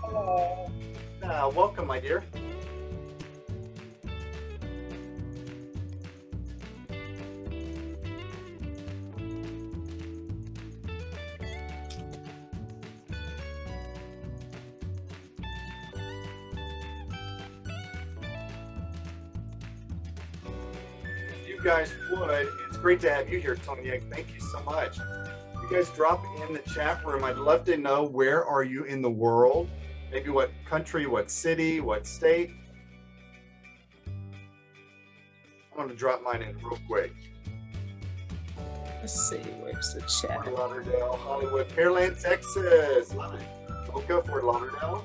Hello. Welcome, my dear. If you guys would, it's great to have you here, Tonya. Thank you so much. You guys drop in the chat room. I'd love to know, where are you in the world? Maybe what country, what city, what state. I'm going to drop mine in real quick. Let's see, where's the chat? Fort Lauderdale, Hollywood, Pearland, Texas. Love it. Boca, Fort Lauderdale.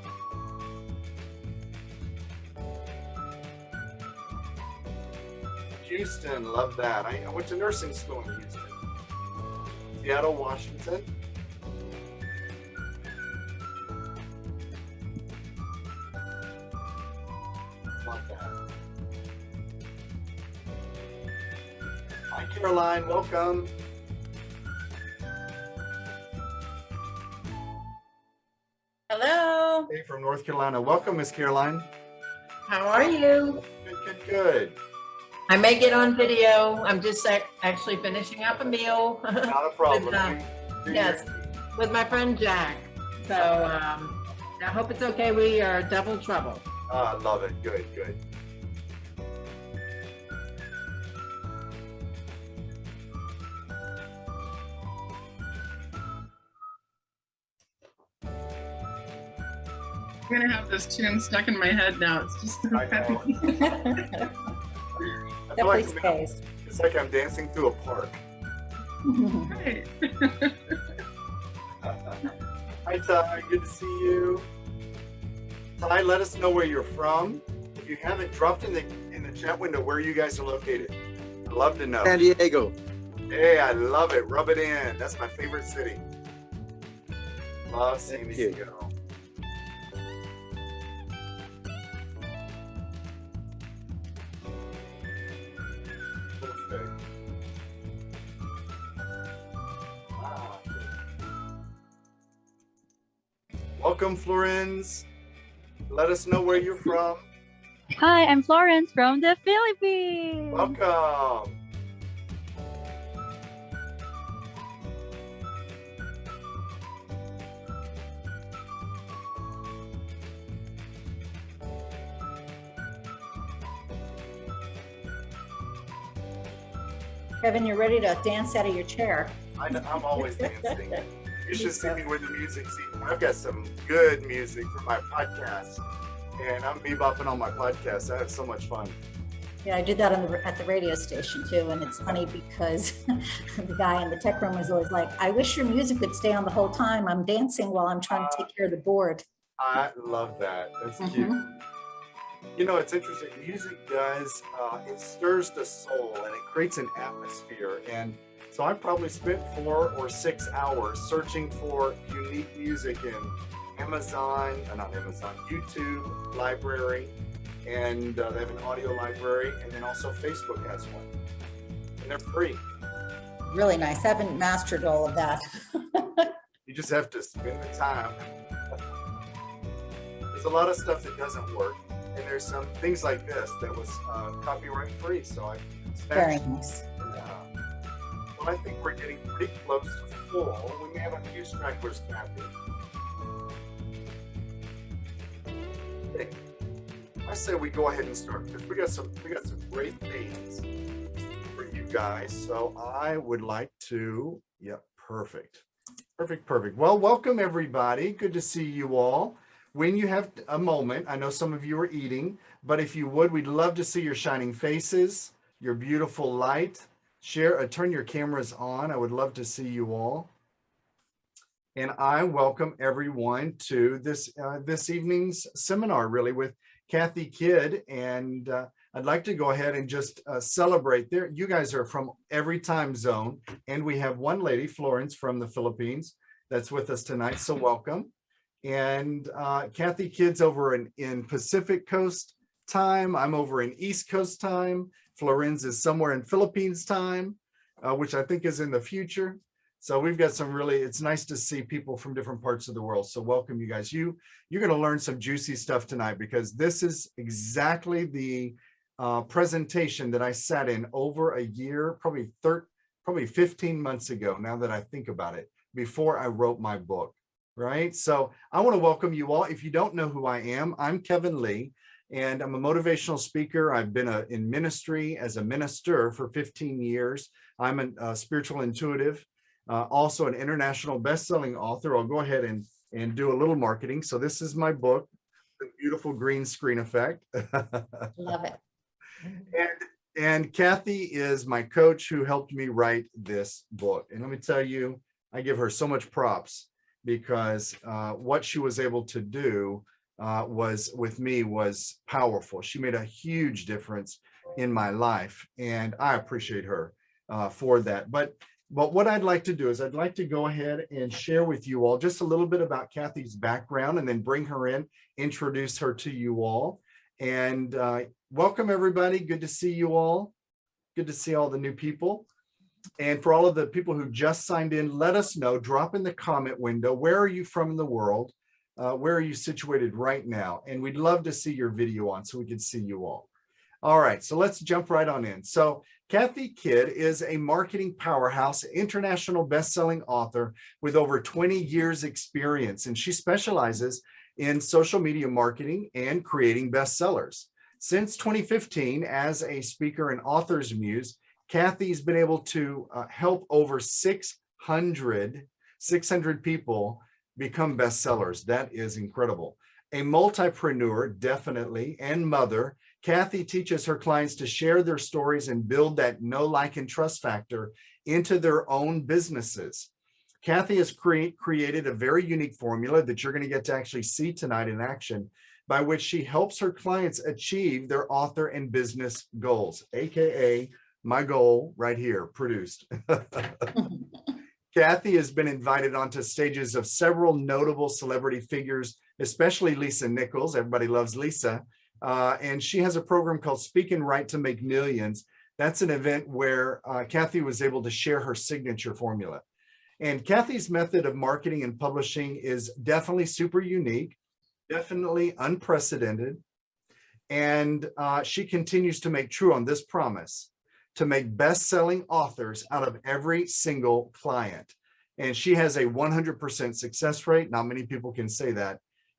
Houston, love that. I went to nursing school in Houston. Seattle, Washington. Love that. Hi, Caroline, welcome. Hello. Hey, from North Carolina. Welcome, Miss Caroline. How are you? Good. I may get on video. I'm just actually finishing up a meal. Not a problem. Yes, with my friend Jack. So I hope it's okay. We are double trouble. I love it. Good. I'm gonna have this tune stuck in my head now. It's just so I know. Definitely space. It's like I'm dancing through a park. right. Hi, Ty. Good to see you. Ty, let us know where you're from. If you haven't, dropped in the chat window where you guys are located. I'd love to know. San Diego. Hey, I love it. Rub it in. That's my favorite city. Love San Diego. Welcome, Florence. Let us know where you're from. Hi, I'm Florence from the Philippines. Welcome. Kevin, you're ready to dance out of your chair. I'm always dancing. You should see me with the music. See, I've got some good music for my podcast, and I'm bebopping on my podcast. I have so much fun. Yeah, I do that at the radio station too, and it's funny because the guy in the tech room is always like, "I wish your music would stay on the whole time. I'm dancing while I'm trying to take care of the board." I love that. That's cute. You know, it's interesting. Music does, it stirs the soul and it creates an atmosphere. And so I probably spent 4 or 6 hours searching for unique music in YouTube library, and they have an audio library, and then also Facebook has one. And they're free. Really nice. I haven't mastered all of that. You just have to spend the time. There's a lot of stuff that doesn't work. And there's some things like this that was copyright free, so I Very nice. Well, I think we're getting pretty close to full. We may have a few stragglers, Kathy. Okay. I say we go ahead and start, because we got some great things for you guys. So I would like to, yep, perfect. Well, welcome everybody. Good to see you all. When you have a moment, I know some of you are eating, but if you would, we'd love to see your shining faces, your beautiful light. Turn your cameras on. I would love to see you all. And I welcome everyone to this evening's seminar, really, with Kathy Kidd. And I'd like to go ahead and just celebrate there. You guys are from every time zone. And we have one lady, Florence, from the Philippines, that's with us tonight. So welcome. And Kathy Kidd's over in Pacific Coast time. I'm over in East Coast time. Florence is somewhere in Philippines time, which I think is in the future. So we've got some really, it's nice to see people from different parts of the world. So welcome you guys. You're going to learn some juicy stuff tonight, because this is exactly the presentation that I sat in over a year, probably 15 months ago, now that I think about it, before I wrote my book, right? So I want to welcome you all. If you don't know who I am, I'm Kevin Lee, and I'm a motivational speaker. I've been in ministry as a minister for 15 years. I'm a spiritual intuitive. Also an international best-selling author. I'll go ahead and do a little marketing. So this is my book, The Beautiful Green Screen Effect. Love it. And Kathy is my coach who helped me write this book. And let me tell you, I give her so much props, because what she was able to do with me was powerful. She made a huge difference in my life, and I appreciate her for that. But what I'd like to do is I'd like to go ahead and share with you all just a little bit about Kathy's background, and then bring her in, introduce her to you all. And welcome everybody. Good to see you all. Good to see all the new people. And for all of the people who just signed in, let us know, drop in the comment window, where are you from in the world? Where are you situated right now? And we'd love to see your video on so we can see you all. All right, so let's jump right on in. So Kathy Kidd is a marketing powerhouse, international best-selling author with over 20 years experience, and she specializes in social media marketing and creating bestsellers. Since 2015, as a speaker and author's muse, Kathy's been able to help over 600 people become bestsellers. That is incredible. A multipreneur, definitely, and mother, Kathy teaches her clients to share their stories and build that know, like, and trust factor into their own businesses. Kathy has created a very unique formula that you're going to get to actually see tonight in action, by which she helps her clients achieve their author and business goals, AKA my goal right here, produced. Kathy has been invited onto stages of several notable celebrity figures, especially Lisa Nichols. Everybody loves Lisa. And she has a program called Speak and Write to Make Millions. That's an event where Kathy was able to share her signature formula. And Kathy's method of marketing and publishing is definitely super unique, definitely unprecedented. And she continues to make true on this promise, to make best-selling authors out of every single client. And she has a 100% success rate. Not many people can say that.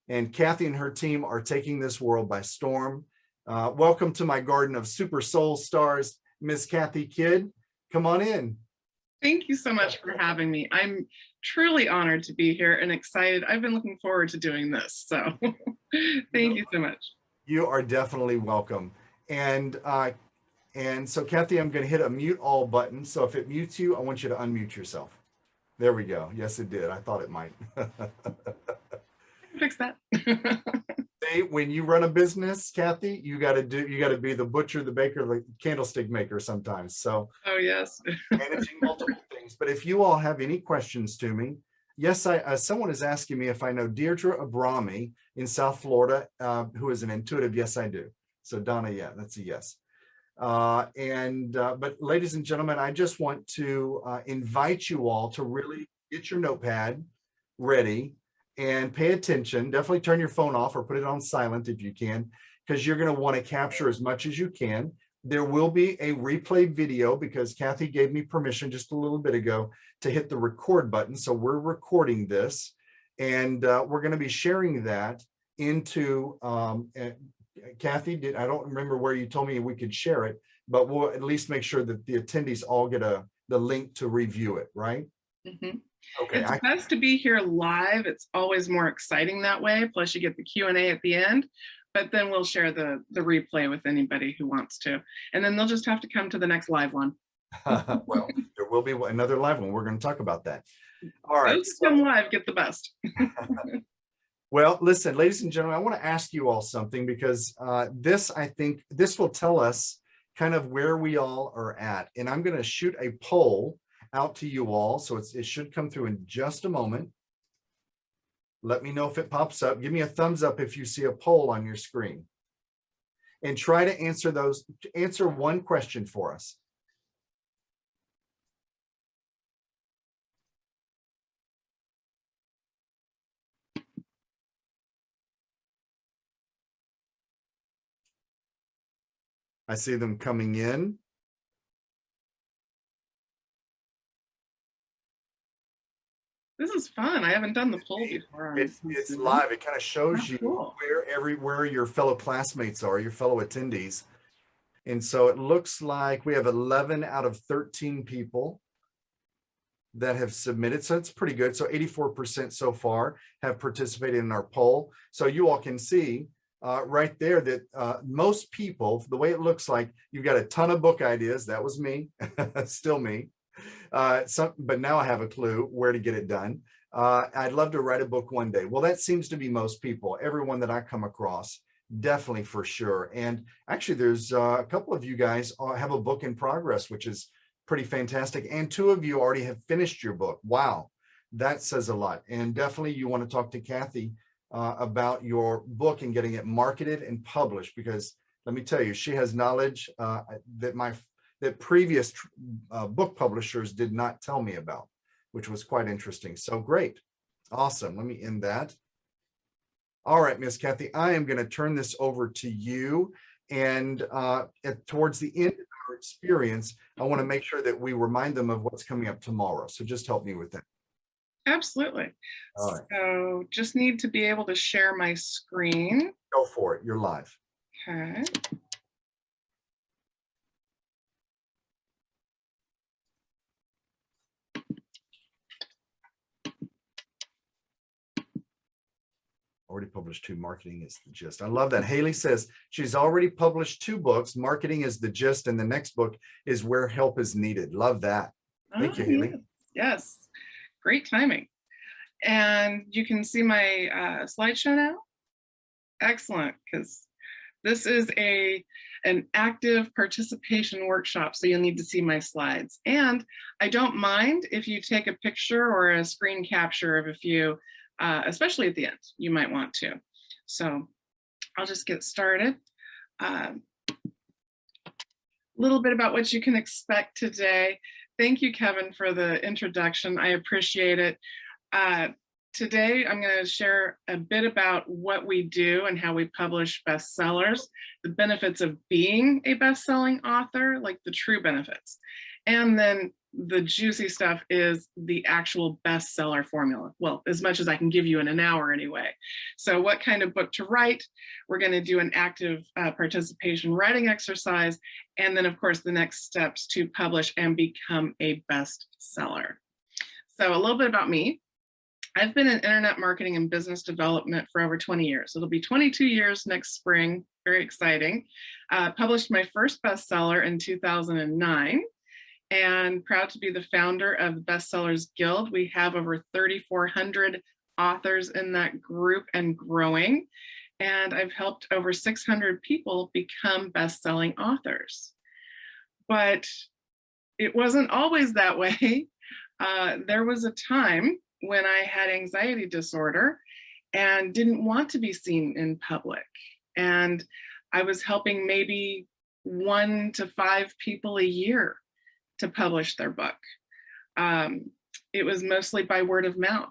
And Kathy and her team are taking this world by storm. Welcome to my garden of super soul stars, Miss Kathy Kidd. Come on in. Thank you so much for having me. I'm truly honored to be here and excited. I've been looking forward to doing this. So thank you so much. You are definitely welcome. And so Kathy, I'm going to hit a mute all button. So if it mutes you, I want you to unmute yourself. There we go. Yes, it did. I thought it might. Fix that. See, when you run a business, Kathy, you got to be the butcher, the baker, the candlestick maker sometimes. So oh yes. Managing multiple things. But if you all have any questions to me, yes, someone is asking me if I know Deirdre Abrami in South Florida, who is an intuitive. Yes, I do. So Donna, yeah, that's a yes. But ladies and gentlemen, I just want to invite you all to really get your notepad ready and pay attention. Definitely turn your phone off or put it on silent if you can, because you're going to want to capture as much as you can. There will be a replay video because Kathy gave me permission just a little bit ago to hit the record button. So we're recording this, and we're going to be sharing that into Kathy, I don't remember where you told me we could share it, but we'll at least make sure that the attendees all get the link to review it, right? Mm-hmm. Okay. It's best to be here live. It's always more exciting that way. Plus you get the Q&A at the end, but then we'll share the replay with anybody who wants to. And then they'll just have to come to the next live one. Well, there will be another live one. We're going to talk about that. All right. Those who come live get the best. Well, listen, ladies and gentlemen, I want to ask you all something, because I think this will tell us kind of where we all are at. And I'm going to shoot a poll out to you all. So it should come through in just a moment. Let me know if it pops up. Give me a thumbs up if you see a poll on your screen. And try to answer one question for us. I see them coming in. This is fun. I haven't done the poll before. It's live. It kind of shows you cool. where your fellow classmates are, your fellow attendees. And so it looks like we have 11 out of 13 people that have submitted. So it's pretty good. So 84% so far have participated in our poll. So you all can see right there that most people, the way it looks like, you've got a ton of book ideas. That was me, still me. But now I have a clue where to get it done. I'd love to write a book one day. Well, that seems to be most people, everyone that I come across, definitely for sure. And actually, there's a couple of you guys have a book in progress, which is pretty fantastic. And 2 of you already have finished your book. Wow, that says a lot. And definitely you want to talk to Kathy about your book and getting it marketed and published, because let me tell you, she has knowledge that previous book publishers did not tell me about, which was quite interesting. So great. Awesome. Let me end that. All right, Miss Kathy, I am going to turn this over to you. And towards the end of our experience, I want to make sure that we remind them of what's coming up tomorrow. So just help me with that. Absolutely. All right. So just need to be able to share my screen. Go for it. You're live. Okay. Already published 2. Marketing is the gist. I love that. Haley says she's already published 2 books. Marketing is the gist, and the next book is Where Help is Needed. Love that. Thank you, Haley. Yes. Great timing. And you can see my slideshow now. Excellent, because this is an active participation workshop, so you'll need to see my slides. And I don't mind if you take a picture or a screen capture of a few, especially at the end, you might want to. So I'll just get started. A little bit about what you can expect today. Thank you, Kevin, for the introduction. I appreciate it. Today, I'm going to share a bit about what we do and how we publish bestsellers, the benefits of being a best-selling author, like the true benefits. And then the juicy stuff is the actual bestseller formula. Well, as much as I can give you in an hour anyway. So what kind of book to write? We're going to do an active participation writing exercise. And then, of course, the next steps to publish and become a bestseller. So a little bit about me. I've been in internet marketing and business development for over 20 years. It'll be 22 years next spring. Very exciting. Published my first bestseller in 2009. And proud to be the founder of the Bestsellers Guild. We have over 3,400 authors in that group and growing. And I've helped over 600 people become best-selling authors. But it wasn't always that way. There was a time when I had anxiety disorder and didn't want to be seen in public. And I was helping maybe 1 to 5 people a year to publish their book. It was mostly by word of mouth.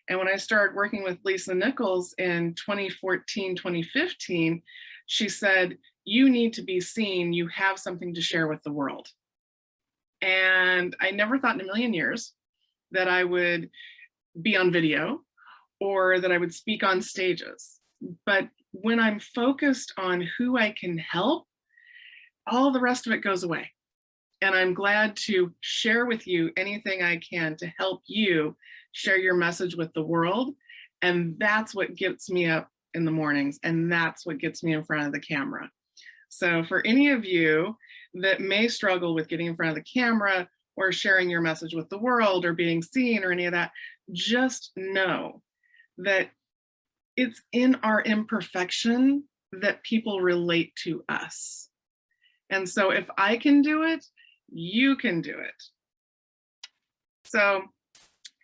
And when I started working with Lisa Nichols in 2014, 2015, she said, you need to be seen, you have something to share with the world. And I never thought in a million years that I would be on video or that I would speak on stages. But when I'm focused on who I can help, all the rest of it goes away. And I'm glad to share with you anything I can to help you share your message with the world. And that's what gets me up in the mornings. And that's what gets me in front of the camera. So for any of you that may struggle with getting in front of the camera or sharing your message with the world or being seen or any of that, just know that it's in our imperfection that people relate to us. And so if I can do it, you can do it. So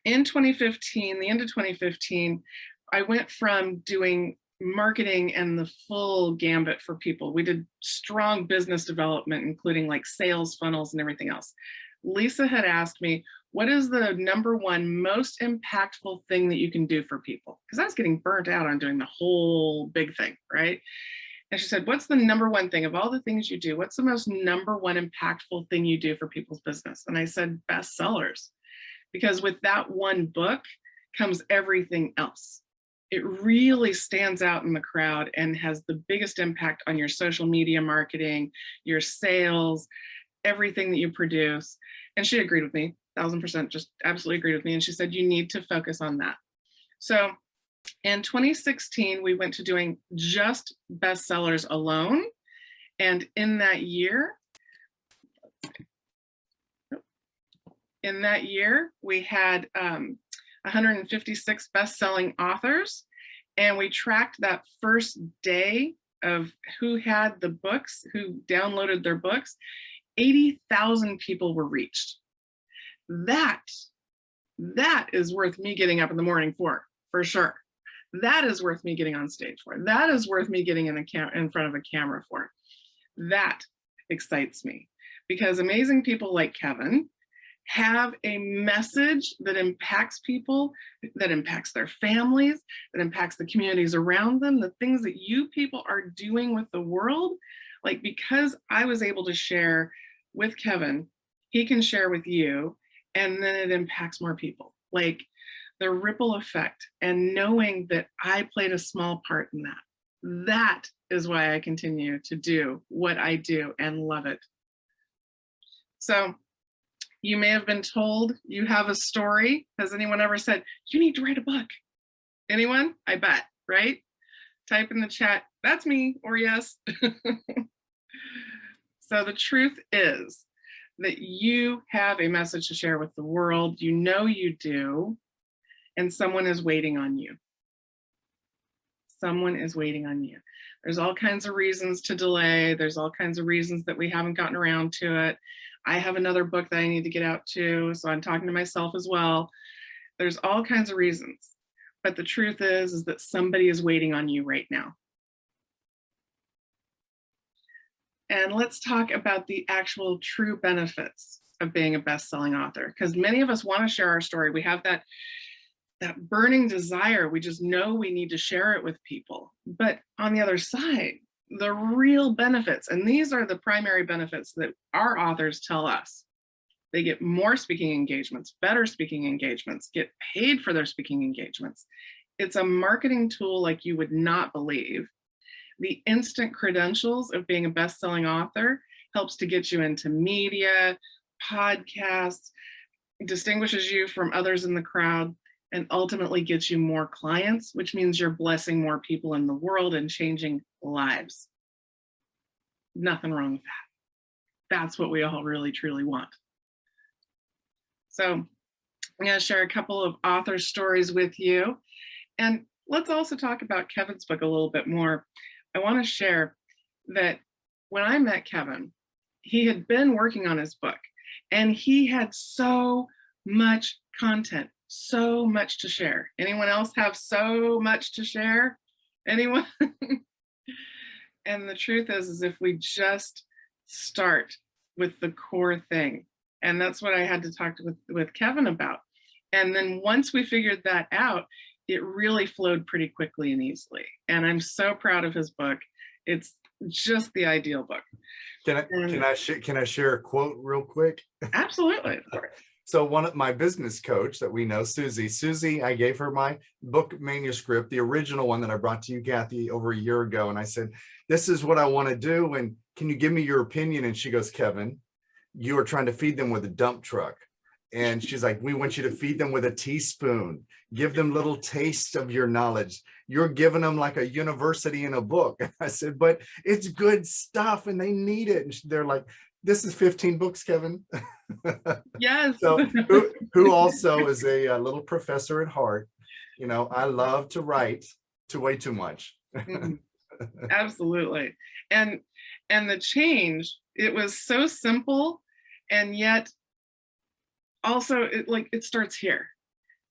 in 2015, the end of 2015, I went from doing marketing and the full gambit for people. We did strong business development, including like sales funnels and everything else. Lisa had asked me, what is the #1 most impactful thing that you can do for people? Because I was getting burnt out on doing the whole big thing, right? And she said, what's the number one thing of all the things you do? What's the most number one impactful thing you do for people's business? And I said, bestsellers, because with that one book comes everything else. It really stands out in the crowd and has the biggest impact on your social media marketing, your sales, everything that you produce. And she agreed with me, 1000%, just absolutely agreed with me. And she said, you need to focus on that. So in 2016, we went to doing just bestsellers alone. And in that year, we had 156 best-selling authors, and we tracked that first day of who had the books, who downloaded their books. 80,000 people were reached. That is worth me getting up in the morning for sure. That is worth me getting on stage for. That is worth me getting in front of a camera for. That excites me, because amazing people like Kevin have a message that impacts people, that impacts their families, that impacts the communities around them, the things that you people are doing with the world. Like, because I was able to share with Kevin, he can share with you, and then it impacts more people. Like, the ripple effect, and knowing that I played a small part in that. That is why I continue to do what I do and love it. So you may have been told you have a story. Has anyone ever said, you need to write a book? Anyone? I bet, right? Type in the chat, that's me, or yes. So the truth is that you have a message to share with the world. You know you do. And someone is waiting on you. Someone is waiting on you. There's all kinds of reasons to delay. There's all kinds of reasons that we haven't gotten around to it. I have another book that I need to get out to, so I'm talking to myself as well. There's all kinds of reasons. But the truth is that somebody is waiting on you right now. And let's talk about the actual true benefits of being a best-selling author, because many of us want to share our story. We have that burning desire. We just know we need to share it with people. But on the other side, the real benefits, and these are the primary benefits that our authors tell us. They get more speaking engagements, better speaking engagements, get paid for their speaking engagements. It's a marketing tool like you would not believe. The instant credentials of being a best-selling author helps to get you into media, podcasts, distinguishes you from others in the crowd, and ultimately gets you more clients, which means you're blessing more people in the world and changing lives. Nothing wrong with that. That's what we all really, truly want. So I'm going to share a couple of author stories with you. And let's also talk about Kevin's book a little bit more. I want to share that when I met Kevin, he had been working on his book, and he had so much content, so much to share. Anyone else have so much to share? Anyone? And the truth is if we just start with the core thing, and that's what I had to talk with Kevin about. And then once we figured that out, it really flowed pretty quickly and easily. And I'm so proud of his book. It's just the ideal book. Can I share a quote real quick? Absolutely, of course. So one of my business coach that we know, Susie, I gave her my book manuscript, the original one that I brought to you, Kathy, over a year ago. And I said, this is what I want to do. And can you give me your opinion? And she goes, Kevin, you are trying to feed them with a dump truck. And she's like, we want you to feed them with a teaspoon. Give them little tastes of your knowledge. You're giving them like a university in a book. I said, but it's good stuff and they need it. And they're like, this is 15 books, Kevin. Yes. So who also is a little professor at heart. You know, I love to write way too much. Absolutely. And the change, it was so simple, and yet also it starts here,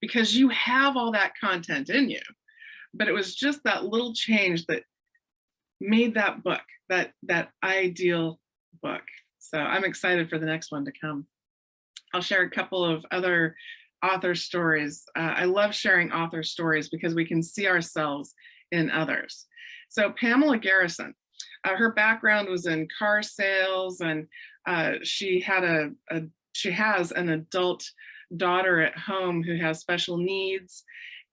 because you have all that content in you, but it was just that little change that made that book, that ideal book. So I'm excited for the next one to come. I'll share a couple of other author stories. I love sharing author stories because we can see ourselves in others. So Pamela Garrison, Her background was in car sales, and she has an adult daughter at home who has special needs,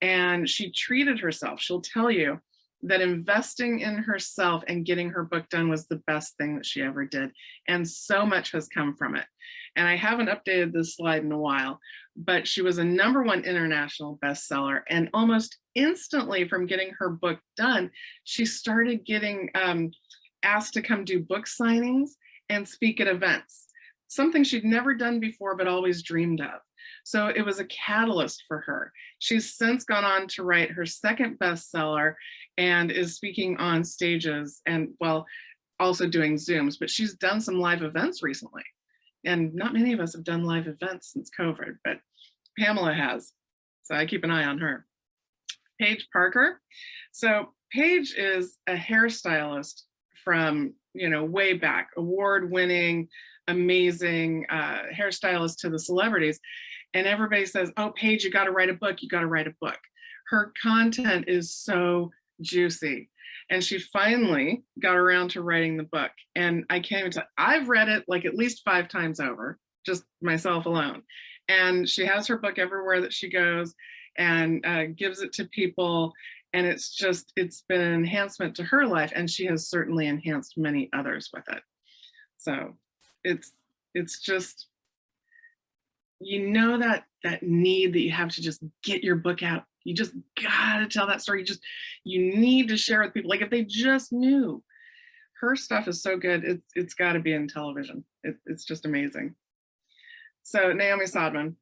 and she treated herself. She'll tell you that investing in herself and getting her book done was the best thing that she ever did. And so much has come from it. And I haven't updated this slide in a while, but she was a #1 international bestseller. And almost instantly from getting her book done, she started getting asked to come do book signings and speak at events, something she'd never done before, but always dreamed of. So it was a catalyst for her. She's since gone on to write her second bestseller and is speaking on stages and, well, also doing Zooms, but she's done some live events recently. And not many of us have done live events since COVID, but Pamela has. So I keep an eye on her. Paige Parker. So Paige is a hairstylist from, way back, award-winning, amazing hairstylist to the celebrities. And everybody says, oh, Paige, you got to write a book. You got to write a book. Her content is so juicy. And she finally got around to writing the book. And I can't even tell, I've read it like at least 5 times over, just myself alone. And she has her book everywhere that she goes and gives it to people. And it's been an enhancement to her life. And she has certainly enhanced many others with it. So it's just, that need that you have to just get your book out. You just gotta tell that story. You need to share with people. Like if they just knew. Her stuff is so good. It's got to be in television. It's just amazing. So Naomi Sodman,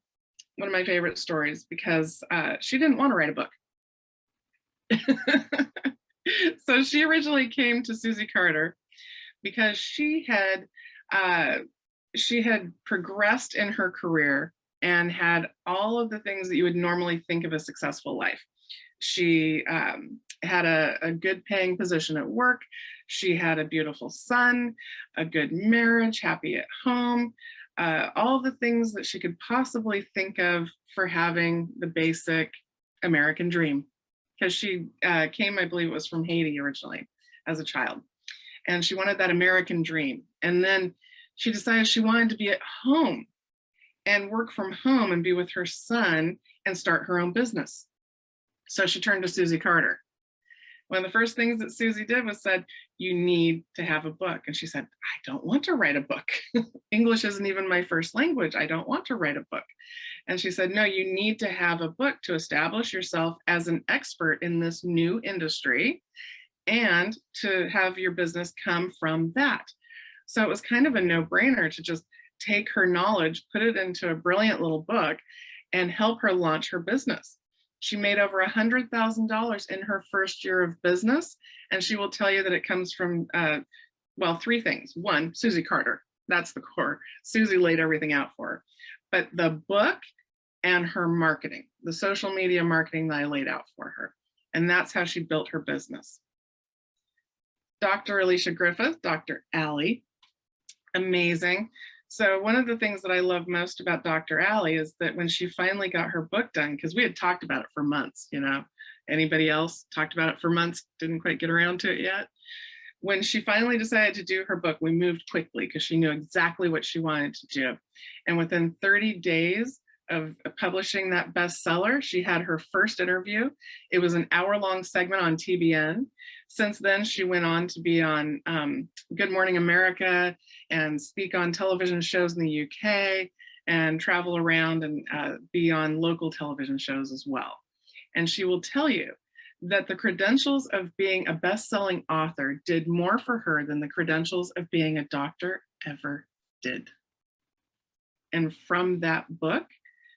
one of my favorite stories, because she didn't want to write a book. So she originally came to Susie Carter because she had progressed in her career and had all of the things that you would normally think of a successful life. She had a good paying position at work. She had a beautiful son, a good marriage, happy at home, all the things that she could possibly think of for having the basic American dream. Because she came, I believe it was from Haiti originally as a child. And she wanted that American dream. And then she decided she wanted to be at home and work from home and be with her son and start her own business. So she turned to Susie Carter. One of the first things that Susie did was said, you need to have a book. And she said, I don't want to write a book. English isn't even my first language. I don't want to write a book. And she said, no, you need to have a book to establish yourself as an expert in this new industry and to have your business come from that. So it was kind of a no-brainer to just take her knowledge, put it into a brilliant little book and help her launch her business. She made over $100,000 in her first year of business. And she will tell you that it comes from, 3 things. 1, Susie Carter, that's the core. Susie laid everything out for her. But the book and her marketing, the social media marketing that I laid out for her. And that's how she built her business. Dr. Alicia Griffith, Dr. Allie, amazing. So one of the things that I love most about Dr. Allie is that when she finally got her book done, because we had talked about it for months, anybody else talked about it for months, didn't quite get around to it yet. When she finally decided to do her book, we moved quickly because she knew exactly what she wanted to do. And within 30 days of publishing that bestseller, she had her first interview. It was an hour-long segment on TBN. Since then, she went on to be on Good Morning America and speak on television shows in the UK and travel around and be on local television shows as well. And she will tell you that the credentials of being a best-selling author did more for her than the credentials of being a doctor ever did. And from that book,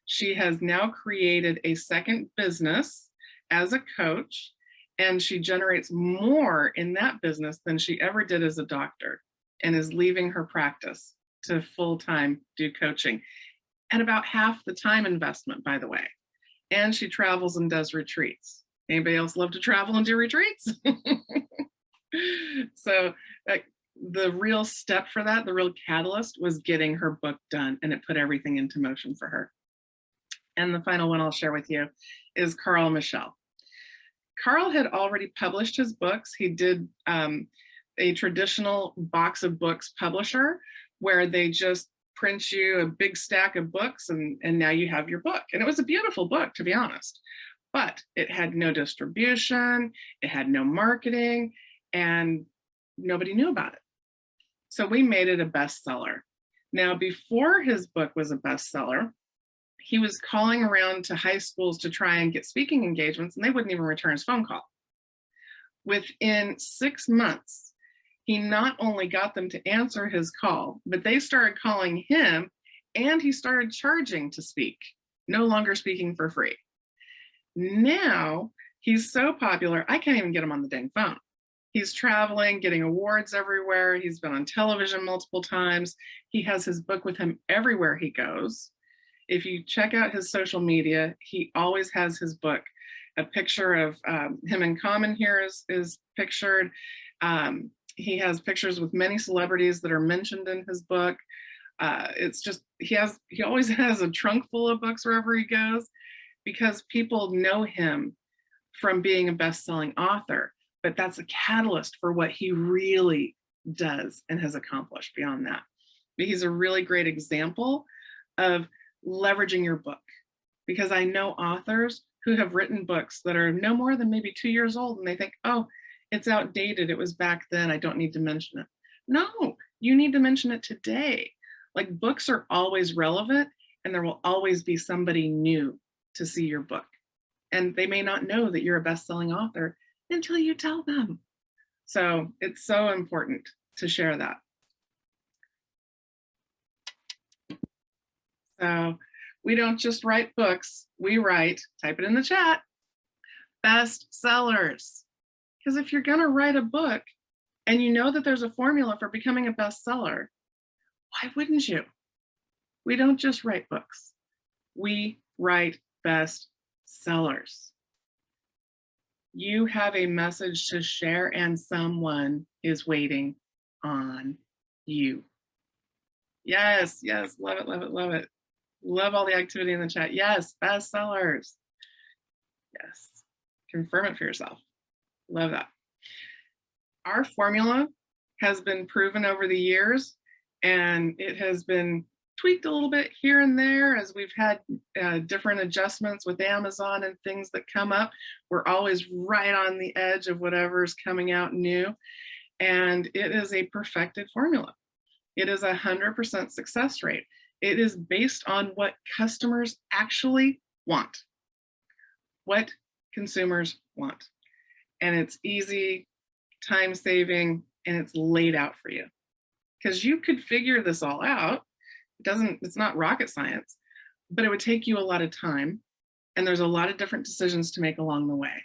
she has now created a second business as a coach, and she generates more in that business than she ever did as a doctor, and is leaving her practice to full-time do coaching at about half the time investment, by the way. And she travels and does retreats. Anybody else love to travel and do retreats? So the real step for that, the real catalyst, was getting her book done, and it put everything into motion for her. And the final one I'll share with you is Carl Michel. Carl had already published his books. He did a traditional box of books publisher where they just print you a big stack of books and now you have your book. And it was a beautiful book, to be honest, but it had no distribution, it had no marketing, and nobody knew about it. So we made it a bestseller. Now, before his book was a bestseller, he was calling around to high schools to try and get speaking engagements, and they wouldn't even return his phone call. Within 6 months, he not only got them to answer his call, but they started calling him, and he started charging to speak, no longer speaking for free. Now he's so popular, I can't even get him on the dang phone. He's traveling, getting awards everywhere. He's been on television multiple times. He has his book with him everywhere he goes. If you check out his social media, he always has his book. A picture of him in common here is pictured. He has pictures with many celebrities that are mentioned in his book. It's just, he always has a trunk full of books wherever he goes, because people know him from being a best-selling author, but that's a catalyst for what he really does and has accomplished beyond that. But he's a really great example of leveraging your book, because I know authors who have written books that are no more than maybe 2 years old, and they think, oh, it's outdated, it was back then, I don't need to mention it. No, you need to mention it today. Like, books are always relevant, and there will always be somebody new to see your book. And they may not know that you're a best-selling author until you tell them. So it's so important to share that. So we don't just write books, we write, type it in the chat, bestsellers. Because if you're gonna write a book and you know that there's a formula for becoming a bestseller, why wouldn't you? We don't just write books, we write bestsellers. You have a message to share and someone is waiting on you. Yes, yes, love it, love it, love it. Love all the activity in the chat. Yes, bestsellers. Yes, confirm it for yourself. Love that. Our formula has been proven over the years, and it has been tweaked a little bit here and there as we've had different adjustments with Amazon and things that come up. We're always right on the edge of whatever's coming out new, and it is a perfected formula. It is 100% success rate. It is based on what customers actually want, what consumers want. And it's easy, time saving, and it's laid out for you. Because you could figure this all out. It's not rocket science, but it would take you a lot of time. And there's a lot of different decisions to make along the way.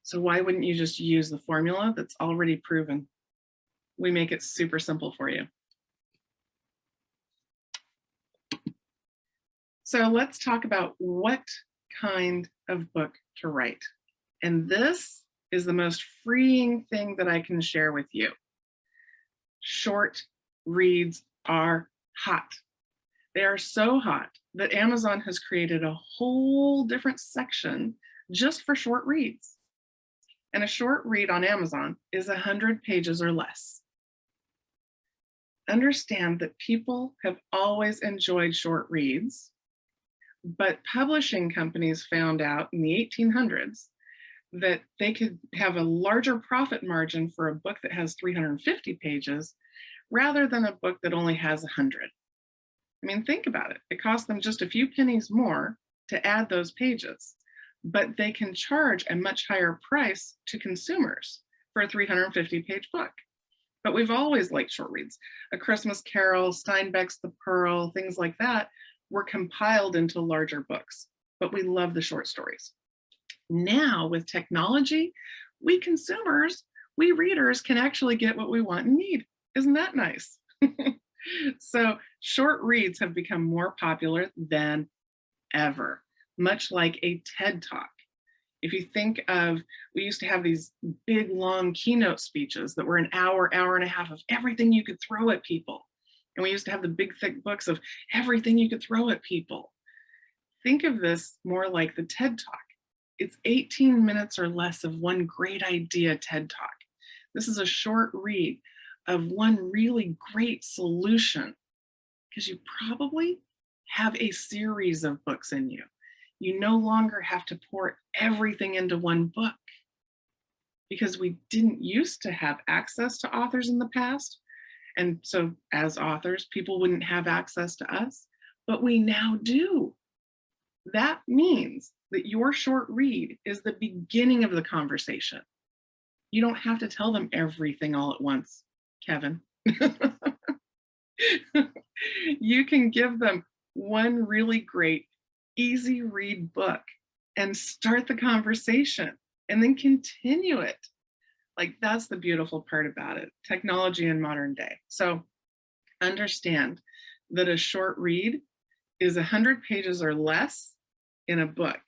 So why wouldn't you just use the formula that's already proven? We make it super simple for you. So let's talk about what kind of book to write. And this is the most freeing thing that I can share with you. Short reads are hot. They are so hot that Amazon has created a whole different section just for short reads. And a short read on Amazon is 100 pages or less. Understand that people have always enjoyed short reads, but publishing companies found out in the 1800s that they could have a larger profit margin for a book that has 350 pages rather than a book that only has 100. I mean, think about it. It costs them just a few pennies more to add those pages, but they can charge a much higher price to consumers for a 350-page book. But we've always liked short reads. A Christmas Carol, Steinbeck's The Pearl, things like that were compiled into larger books, but we love the short stories. Now with technology, we consumers, we readers can actually get what we want and need. Isn't that nice? So short reads have become more popular than ever, much like a TED Talk. If you think of, we used to have these big, long keynote speeches that were an hour, hour and a half of everything you could throw at people. And we used to have the big, thick books of everything you could throw at people. Think of this more like the TED Talk. It's 18 minutes or less of one great idea TED Talk. This is a short read of one really great solution, because you probably have a series of books in you. You no longer have to pour everything into one book, because we didn't used to have access to authors in the past. And so as authors, people wouldn't have access to us, but we now do. That means that your short read is the beginning of the conversation. You don't have to tell them everything all at once, Kevin. You can give them one really great, easy read book and start the conversation and then continue it. Like, that's the beautiful part about it, technology in modern day. So understand that a short read is 100 pages or less in a book.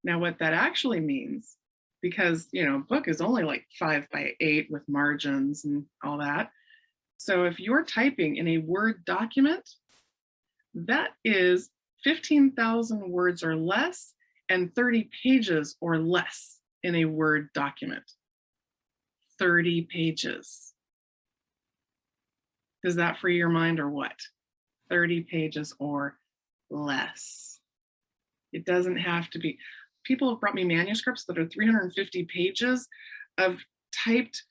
Now, what that actually means, because, you know, a book is only like 5 by 8 with margins and all that. So if you're typing in a Word document, that is 15,000 words or less and 30 pages or less in a Word document. 30 pages. Does that free your mind or what? 30 pages or less. It doesn't have to be. People have brought me manuscripts that are 350 pages of typed.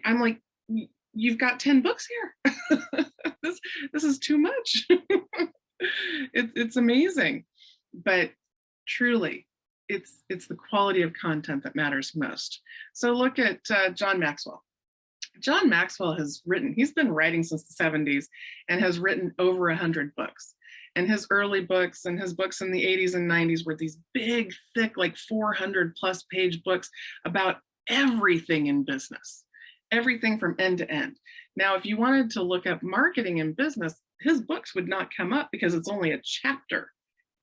I'm like, you've got 10 books here. This is too much. It's amazing, but truly, it's the quality of content that matters most. So look at John Maxwell. John Maxwell has written, he's been writing since the 70s and has written over 100 books. And his early books and his books in the 80s and 90s were these big, thick, like 400 plus page books about everything in business, everything from end to end. Now, if you wanted to look up marketing in business, his books would not come up because it's only a chapter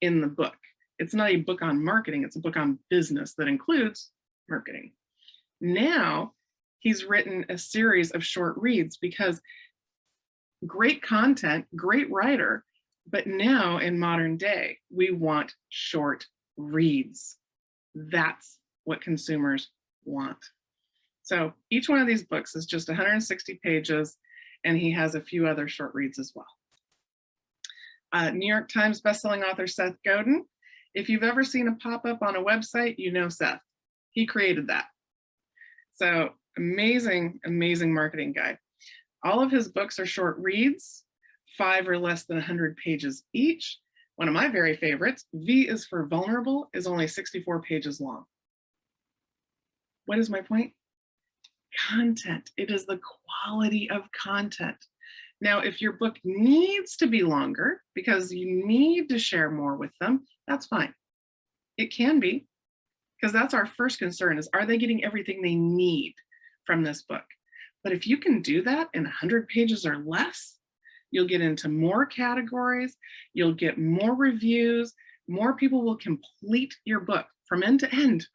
in the book. It's not a book on marketing, it's a book on business that includes marketing. Now, he's written a series of short reads because great content, great writer, but now in modern day, we want short reads. That's what consumers want. So each one of these books is just 160 pages, and he has a few other short reads as well. New York Times bestselling author Seth Godin. If you've ever seen a pop-up on a website, you know Seth. He created that. So amazing, amazing marketing guy. All of his books are short reads, 5 or less than 100 pages each. One of my very favorites, V is for Vulnerable, is only 64 pages long. What is my point? Content. It is the quality of content. Now, if your book needs to be longer because you need to share more with them, that's fine. It can be, because that's our first concern is, are they getting everything they need from this book? But if you can do that in 100 pages or less, you'll get into more categories, you'll get more reviews, more people will complete your book from end to end.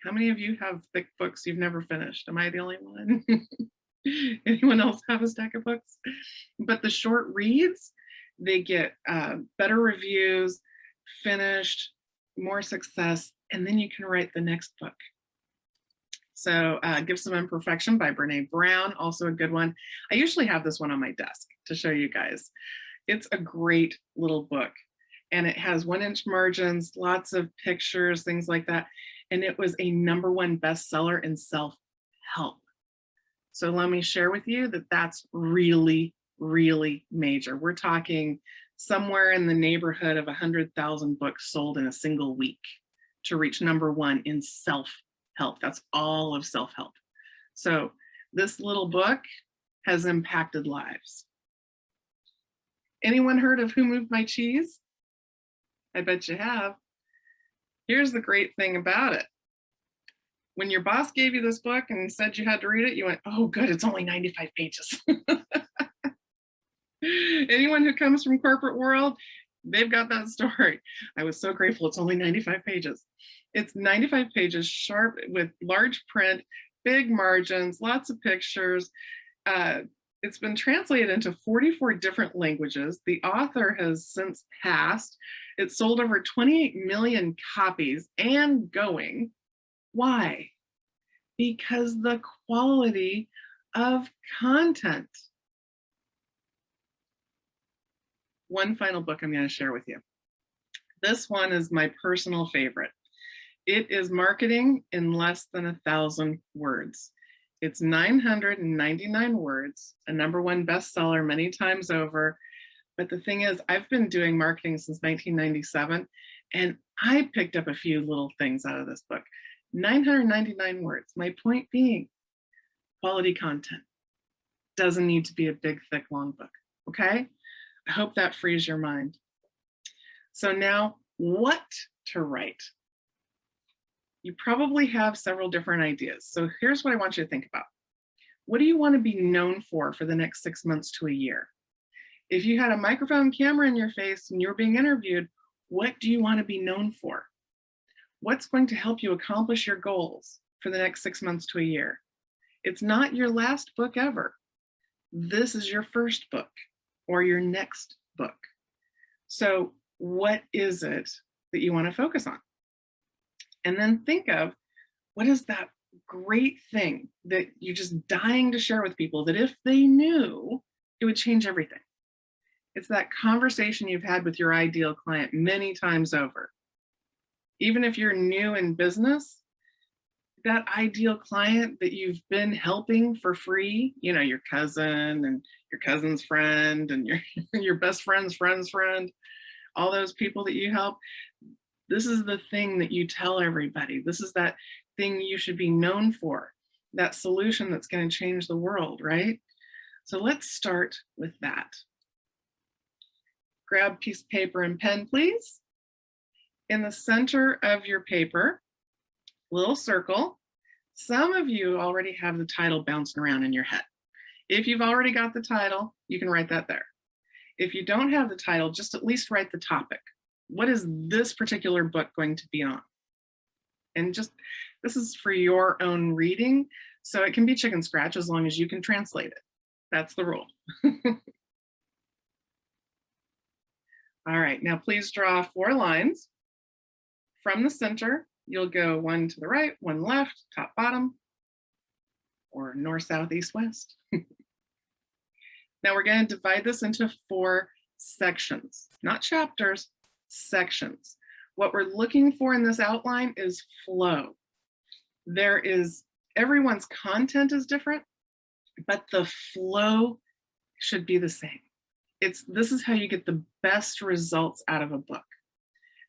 How many of you have thick books you've never finished? Am I the only one? Anyone else have a stack of books? But the short reads, they get better reviews, finished, more success, and then you can write the next book. So Gifts of Imperfection by Brene Brown, also a good one. I usually have this one on my desk to show you guys. It's a great little book, and it has 1-inch margins, lots of pictures, things like that. And it was a #1 bestseller in self-help. So let me share with you that that's really, really major. We're talking somewhere in the neighborhood of 100,000 books sold in a single week to reach #1 in self-help. That's all of self-help. So this little book has impacted lives. Anyone heard of Who Moved My Cheese? I bet you have. Here's the great thing about it. When your boss gave you this book and said you had to read it, you went, oh, good, it's only 95 pages. Anyone who comes from corporate world, they've got that story. I was so grateful it's only 95 pages. It's 95 pages, sharp with large print, big margins, lots of pictures. It's been translated into 44 different languages. The author has since passed. It sold over 28 million copies and going. Why? because the quality of content. One final book I'm going to share with you. This one is my personal favorite. It is Marketing in Less Than 1,000 Words. It's 999 words, a #1 bestseller many times over. But the thing is, I've been doing marketing since 1997, and I picked up a few little things out of this book. 999 words. My point being, quality content doesn't need to be a big, thick, long book. Okay? I hope that frees your mind. So now, what to write? You probably have several different ideas. So here's what I want you to think about. What do you want to be known for the next 6 months to a year? If you had a microphone camera in your face and you were being interviewed, what do you want to be known for? What's going to help you accomplish your goals for the next 6 months to a year? It's not your last book ever. This is your first book or your next book. So what is it that you want to focus on? And then think of, what is that great thing that you're just dying to share with people that if they knew, it would change everything? It's that conversation you've had with your ideal client many times over. Even if you're new in business, that ideal client that you've been helping for free, you know, your cousin and your cousin's friend and your best friend's friend's friend, all those people that you help, this is the thing that you tell everybody. This is that thing you should be known for, that solution that's going to change the world, right? So let's start with that. Grab a piece of paper and pen, please. In the center of your paper, little circle. Some of you already have the title bouncing around in your head. If you've already got the title, you can write that there. If you don't have the title, just at least write the topic. What is this particular book going to be on? And just, this is for your own reading, so it can be chicken scratch as long as you can translate it. That's the rule. All right, now please draw 4 lines. From the center, you'll go 1 to the right, 1 left, top, bottom, or north, south, east, west. Now we're going to divide this into 4 sections, not chapters, sections. What we're looking for in this outline is flow. There is, everyone's content is different, but the flow should be the same. This is how you get the best results out of a book.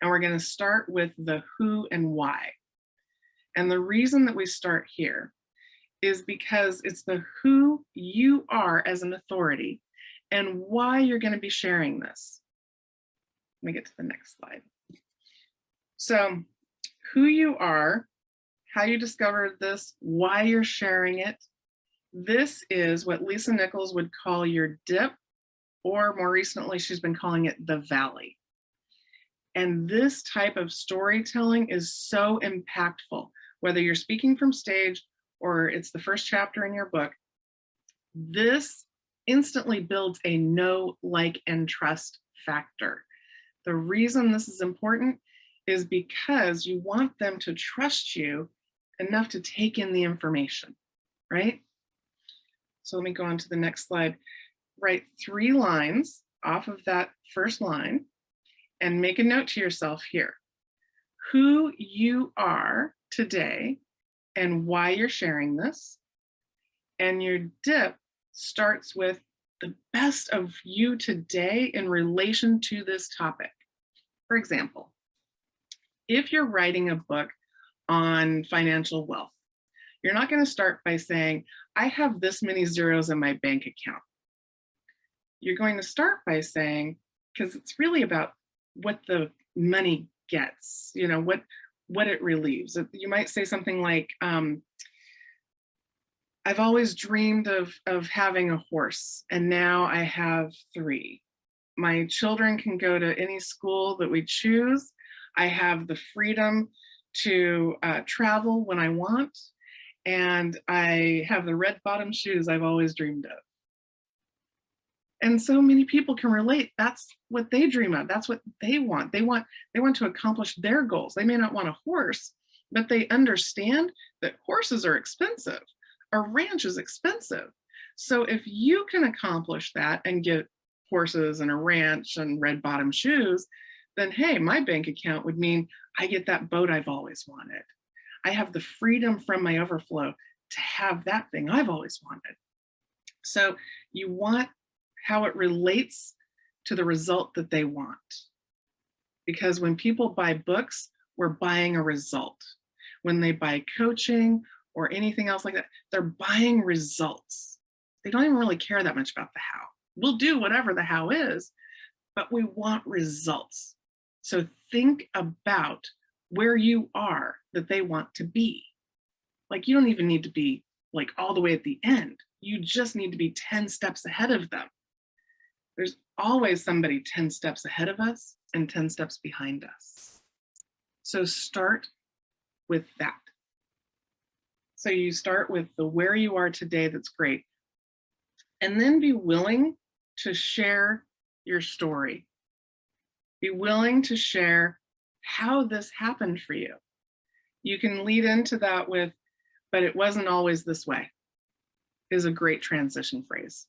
And we're going to start with the who and why. And the reason that we start here is because it's the who you are as an authority and why you're going to be sharing this. Let me get to the next slide. So who you are, how you discovered this, why you're sharing it. This is what Lisa Nichols would call your dip, or more recently, she's been calling it the valley. And this type of storytelling is so impactful, whether you're speaking from stage or it's the first chapter in your book. This instantly builds a know, like, and trust factor. The reason this is important is because you want them to trust you enough to take in the information, right? So let me go on to the next slide. Write 3 lines off of that first line and make a note to yourself here. Who you are today and why you're sharing this. And your dip starts with the best of you today in relation to this topic. For example, if you're writing a book on financial wealth, you're not going to start by saying, I have this many zeros in my bank account. You're going to start by saying, because it's really about what the money gets, you know, what it relieves. You might say something like, I've always dreamed of having a horse, and now I have 3. My children can go to any school that we choose. I have the freedom to travel when I want, and I have the red bottom shoes I've always dreamed of. And so many people can relate. That's what they dream of. That's what they want. They want to accomplish their goals. They may not want a horse, but they understand that horses are expensive. A ranch is expensive. So if you can accomplish that and get horses and a ranch and red bottom shoes, then hey, my bank account would mean I get that boat I've always wanted. I have the freedom from my overflow to have that thing I've always wanted. So you want how it relates to the result that they want. Because when people buy books, we're buying a result. When they buy coaching or anything else like that, they're buying results. They don't even really care that much about the how. We'll do whatever the how is, but we want results. So think about where you are that they want to be. Like, you don't even need to be like all the way at the end. You just need to be 10 steps ahead of them. There's always somebody 10 steps ahead of us and 10 steps behind us. So start with that. So you start with the where you are today, that's great. And then be willing to share your story. Be willing to share how this happened for you. You can lead into that with, but it wasn't always this way, is a great transition phrase.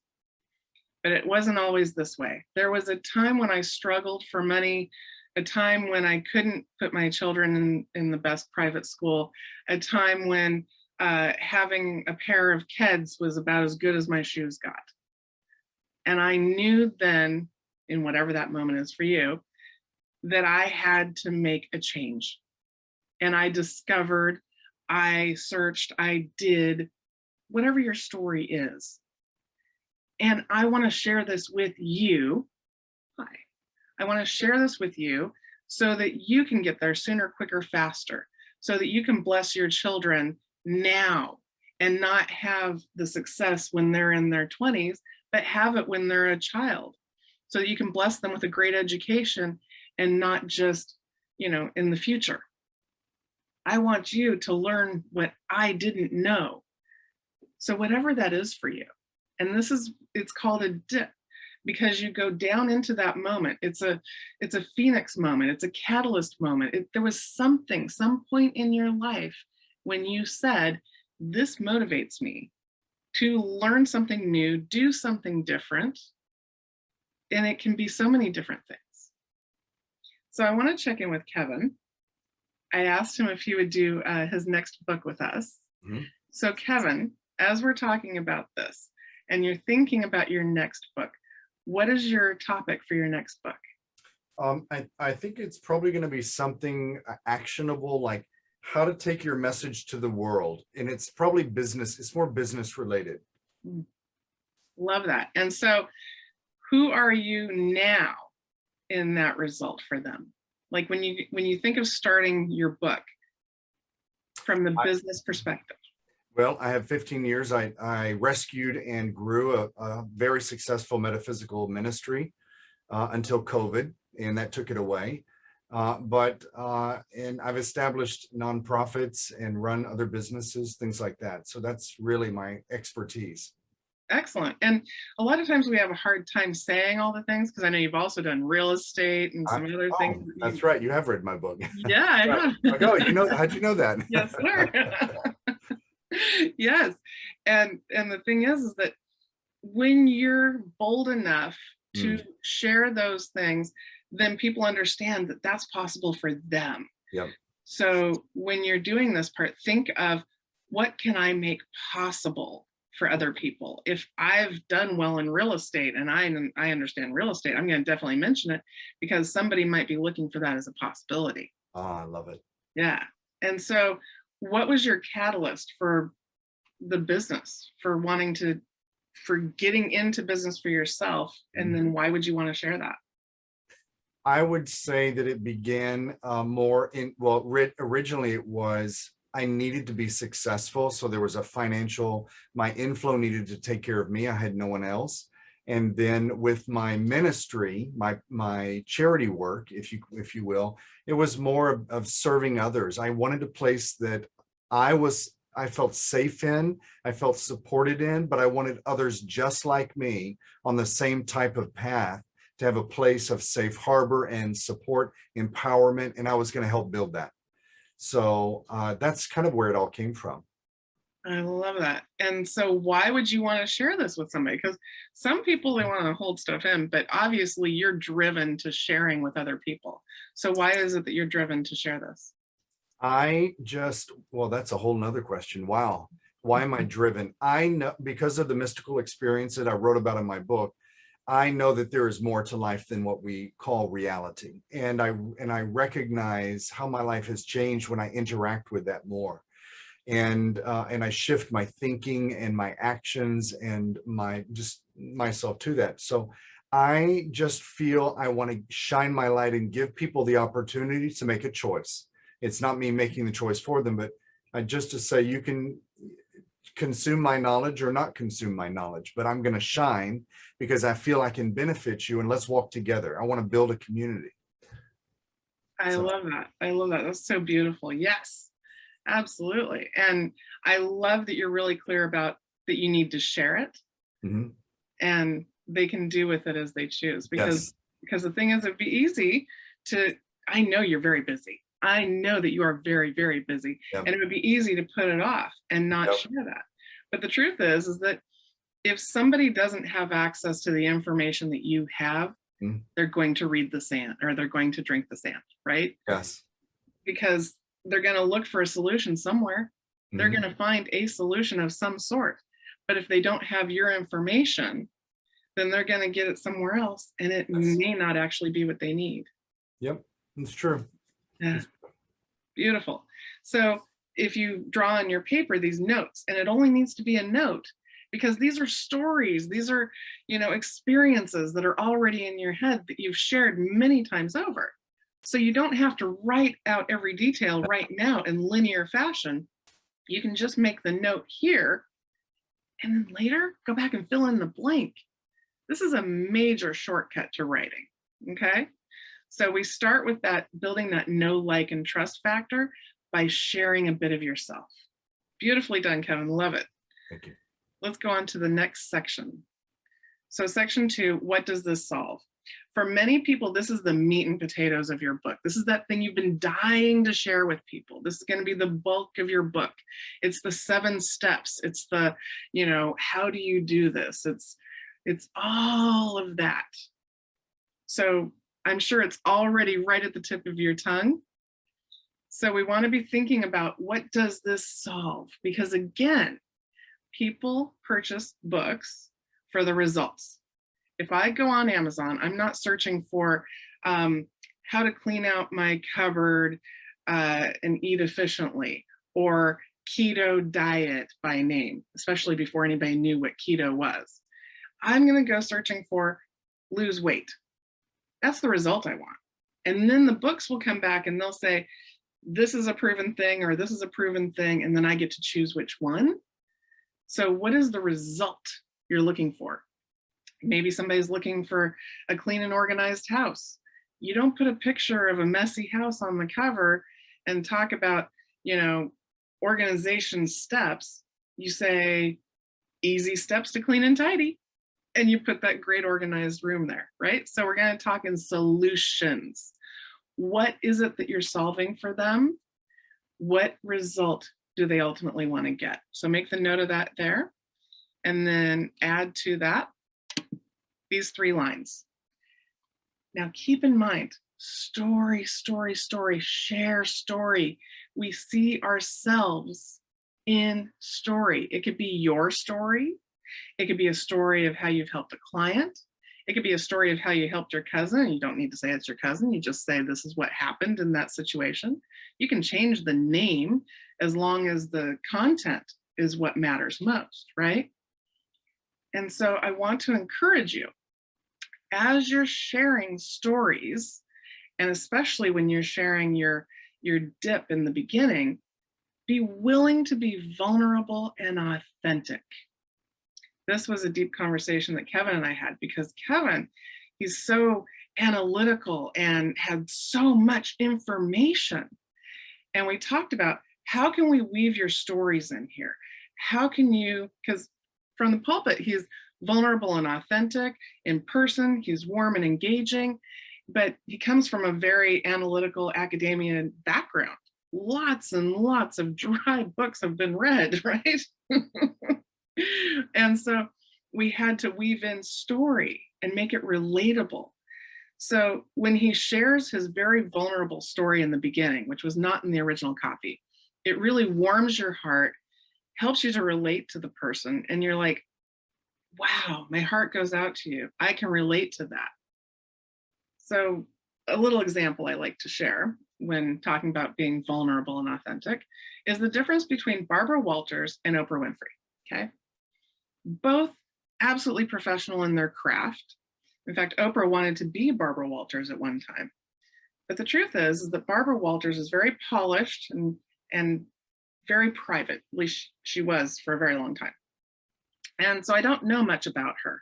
But it wasn't always this way. There was a time when I struggled for money, a time when I couldn't put my children in the best private school, a time when having a pair of kids was about as good as my shoes got. And I knew then, in whatever that moment is for you, that I had to make a change. And I discovered, I searched, I did, whatever your story is. And I want to share this with you. Hi. I want to share this with you so that you can get there sooner, quicker, faster, so that you can bless your children now and not have the success when they're in their 20s, but have it when they're a child, so that you can bless them with a great education and not just, in the future. I want you to learn what I didn't know. So whatever that is for you, and it's called a dip, because you go down into that moment. It's a phoenix moment. It's a catalyst moment. There was some point in your life when you said, this motivates me to learn something new, do something different. And it can be so many different things. So I want to check in with Kevin. I asked him if he would do his next book with us. Mm-hmm. So Kevin, as we're talking about this, and you're thinking about your next book, what is your topic for your next book? I think it's probably going to be something actionable, like how to take your message to the world. And it's probably business. It's more business related. Love that. And so who are you now in that result for them? Like when you think of starting your book from the business perspective. Well, I have 15 years. I rescued and grew a very successful metaphysical ministry until COVID, and that took it away. And I've established nonprofits and run other businesses, things like that. So that's really my expertise. Excellent. And a lot of times we have a hard time saying all the things, because I know you've also done real estate and some other things. That's right. You have read my book. Yeah, I know. Oh, how'd you know that? Yes, sir. Yes. And the thing is that when you're bold enough to share those things, then people understand that that's possible for them. Yep. So when you're doing this part, think of, what can I make possible for other people? If I've done well in real estate and I understand real estate, I'm going to definitely mention it, because somebody might be looking for that as a possibility. Oh, I love it. Yeah. And so what was your catalyst for the business, for getting into business for yourself? And then why would you want to share that? I would say that it began originally it was, I needed to be successful. So there was my inflow needed to take care of me. I had no one else. And then with my ministry, my charity work, if you will, it was more of serving others. I wanted a place that I felt safe in, I felt supported in, but I wanted others just like me on the same type of path to have a place of safe harbor and support, empowerment, and I was going to help build that. So that's kind of where it all came from. I love that. And so why would you want to share this with somebody? Because some people, they want to hold stuff in, but obviously you're driven to sharing with other people. So why is it that you're driven to share this? Well, that's a whole nother question. Wow. Why am I driven? I know because of the mystical experience that I wrote about in my book, I know that there is more to life than what we call reality. And I recognize how my life has changed when I interact with that more. And I shift my thinking and my actions and myself to that. So I just feel I want to shine my light and give people the opportunity to make a choice. It's not me making the choice for them, but just to say you can consume my knowledge or not consume my knowledge, but I'm going to shine because I feel I can benefit you, and let's walk together. I want to build a community. I love that. I love that. That's so beautiful. Yes, absolutely. And I love that you're really clear about that you need to share it, and they can do with it as they choose. Because the thing is, it'd be easy to, I know you're very busy. I know that you are very, very busy, and it would be easy to put it off and not share that. But the truth is that if somebody doesn't have access to the information that you have, they're going to read the sand, or they're going to drink the sand, right? Yes. Because they're going to look for a solution somewhere. They're going to find a solution of some sort. But if they don't have your information, then they're going to get it somewhere else, and it may not actually be what they need. Yep, it's true. Yeah. Beautiful. So if you draw on your paper these notes, and it only needs to be a note, because these are stories, these are, experiences that are already in your head that you've shared many times over. So you don't have to write out every detail right now in linear fashion. You can just make the note here, and then later go back and fill in the blank. This is a major shortcut to writing, okay? So we start with that, building that know, like, and trust factor by sharing a bit of yourself. Beautifully done, Kevin. Love it. Thank you. Let's go on to the next section. So section 2, what does this solve? For many people, this is the meat and potatoes of your book. This is that thing you've been dying to share with people. This is going to be the bulk of your book. It's the 7 steps. It's the, how do you do this? It's all of that. So I'm sure it's already right at the tip of your tongue. So we want to be thinking about, what does this solve? Because again, people purchase books for the results. If I go on Amazon, I'm not searching for how to clean out my cupboard and eat efficiently, or keto diet by name, especially before anybody knew what keto was. I'm going to go searching for lose weight. That's the result I want. And then the books will come back and they'll say, this is a proven thing, or this is a proven thing. And then I get to choose which one. So what is the result you're looking for? Maybe somebody's looking for a clean and organized house. You don't put a picture of a messy house on the cover and talk about, organization steps. You say easy steps to clean and tidy. And you put that great organized room there, right? So we're going to talk in solutions. What is it that you're solving for them? What result do they ultimately want to get? So make the note of that there, and then add to that these 3 lines. Now keep in mind, story, story, story, share story. We see ourselves in story. It could be your story. It could be a story of how you've helped a client. It could be a story of how you helped your cousin. You don't need to say it's your cousin. You just say this is what happened in that situation. You can change the name as long as the content is what matters most, right? And so I want to encourage you, as you're sharing stories, and especially when you're sharing your dip in the beginning, be willing to be vulnerable and authentic. This was a deep conversation that Kevin and I had, because Kevin, he's so analytical and had so much information. And we talked about, how can we weave your stories in here? How can you, because from the pulpit, he's vulnerable and authentic. In person, he's warm and engaging, but he comes from a very analytical academia background. lots and lots of dry books have been read, right? And so we had to weave in story and make it relatable. So when he shares his very vulnerable story in the beginning, which was not in the original copy, it really warms your heart, helps you to relate to the person. And you're like, wow, my heart goes out to you. I can relate to that. So a little example I like to share when talking about being vulnerable and authentic is the difference between Barbara Walters and Oprah Winfrey, okay? Both absolutely professional in their craft. In fact, Oprah wanted to be Barbara Walters at one time. But the truth is that Barbara Walters is very polished and very private. At least she was for a very long time. And so I don't know much about her.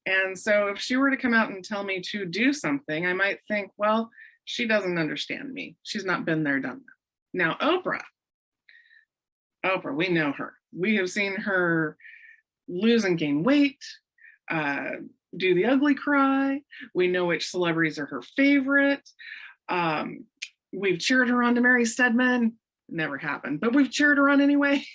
And so if she were to come out and tell me to do something, I might think, well, she doesn't understand me. She's not been there, done that. Now, Oprah, we know her. We have seen her lose and gain weight, do the ugly cry. We know which celebrities are her favorite. We've cheered her on to Mary Stedman. Never happened, but we've cheered her on anyway.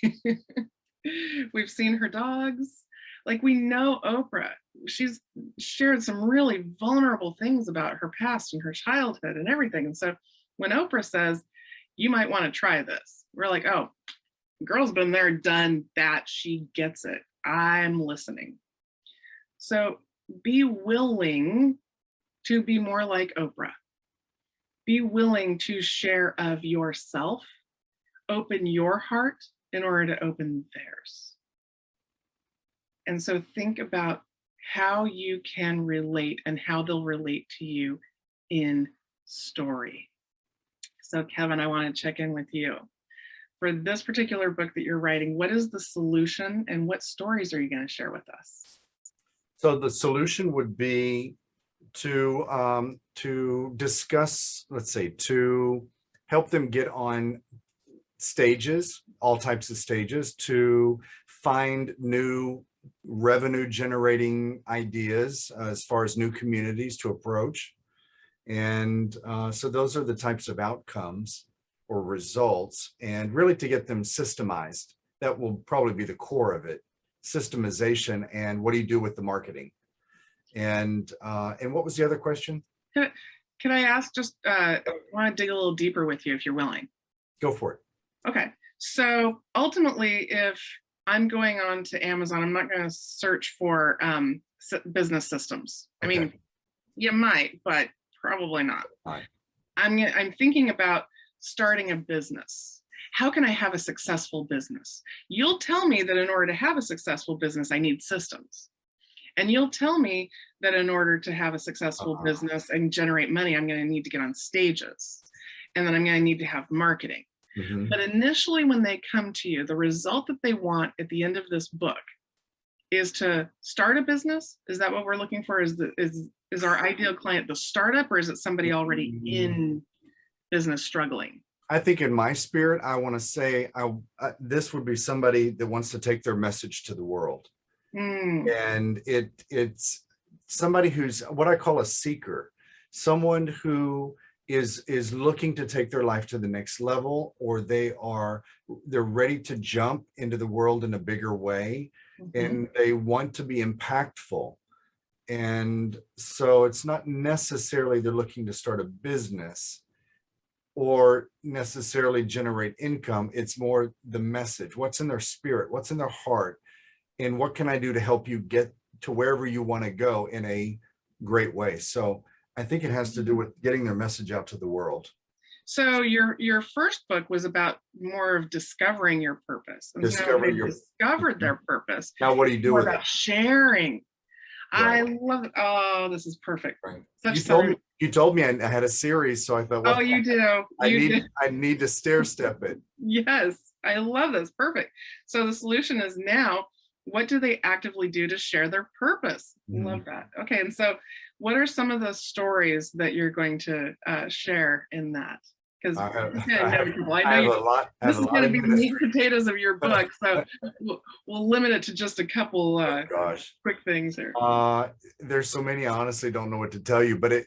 We've seen her dogs. Like, we know Oprah. She's shared some really vulnerable things about her past and her childhood and everything. And so when Oprah says, you might want to try this, we're like, oh, girl's been there, done that. She gets it. I'm listening. So be willing to be more like Oprah. Be willing to share of yourself. Open your heart in order to open theirs. And so think about how you can relate and how they'll relate to you in story. So Kevin, I want to check in with you. For this particular book that you're writing, what is the solution and what stories are you going to share with us? So the solution would be to discuss, let's say, to help them get on stages, all types of stages, to find new revenue generating ideas as far as new communities to approach. And so those are the types of outcomes or results, and really to get them systemized. That will probably be the core of it, systemization. And what do you do with the marketing? And what was the other question? Can I ask, just I want to dig a little deeper with you if you're willing. Go for it. Okay, so ultimately, if I'm going on to Amazon, I'm not going to search for business systems. Okay. I mean, you might, but probably not. Right. I'm thinking about starting a business. How can I have a successful business? You'll tell me that in order to have a successful business, I need systems. And you'll tell me that in order to have a successful business and generate money, I'm going to need to get on stages. And then I'm going to need to have marketing. Mm-hmm. But initially, when they come to you, the result that they want at the end of this book is to start a business. Is that what we're looking for? Is our ideal client the startup, or is it somebody already in business struggling? I think in my spirit, I want to say this would be somebody that wants to take their message to the world. And it's somebody who's what I call a seeker, someone who is looking to take their life to the next level, or they're ready to jump into the world in a bigger way, and they want to be impactful. And so it's not necessarily they're looking to start a business or necessarily generate income. It's more the message, what's in their spirit, what's in their heart, and what can I do to help you get to wherever you want to go in a great way. So I think it has to do with getting their message out to the world. So your first book was about more of discovering your purpose. And discovered their purpose. Now what do you do with it? Sharing. Right. I love it. Oh, this is perfect. Right. You told me I had a series, so I thought, well, oh, you do. I need to stair step it. Yes, I love this. Perfect. So the solution is now, what do they actively do to share their purpose? Love that. Okay, and so what are some of the stories that you're going to share in that? Because I know this is going to be the meat and potatoes of your book, so we'll limit it to just a couple quick things here. There's so many, I honestly don't know what to tell you, but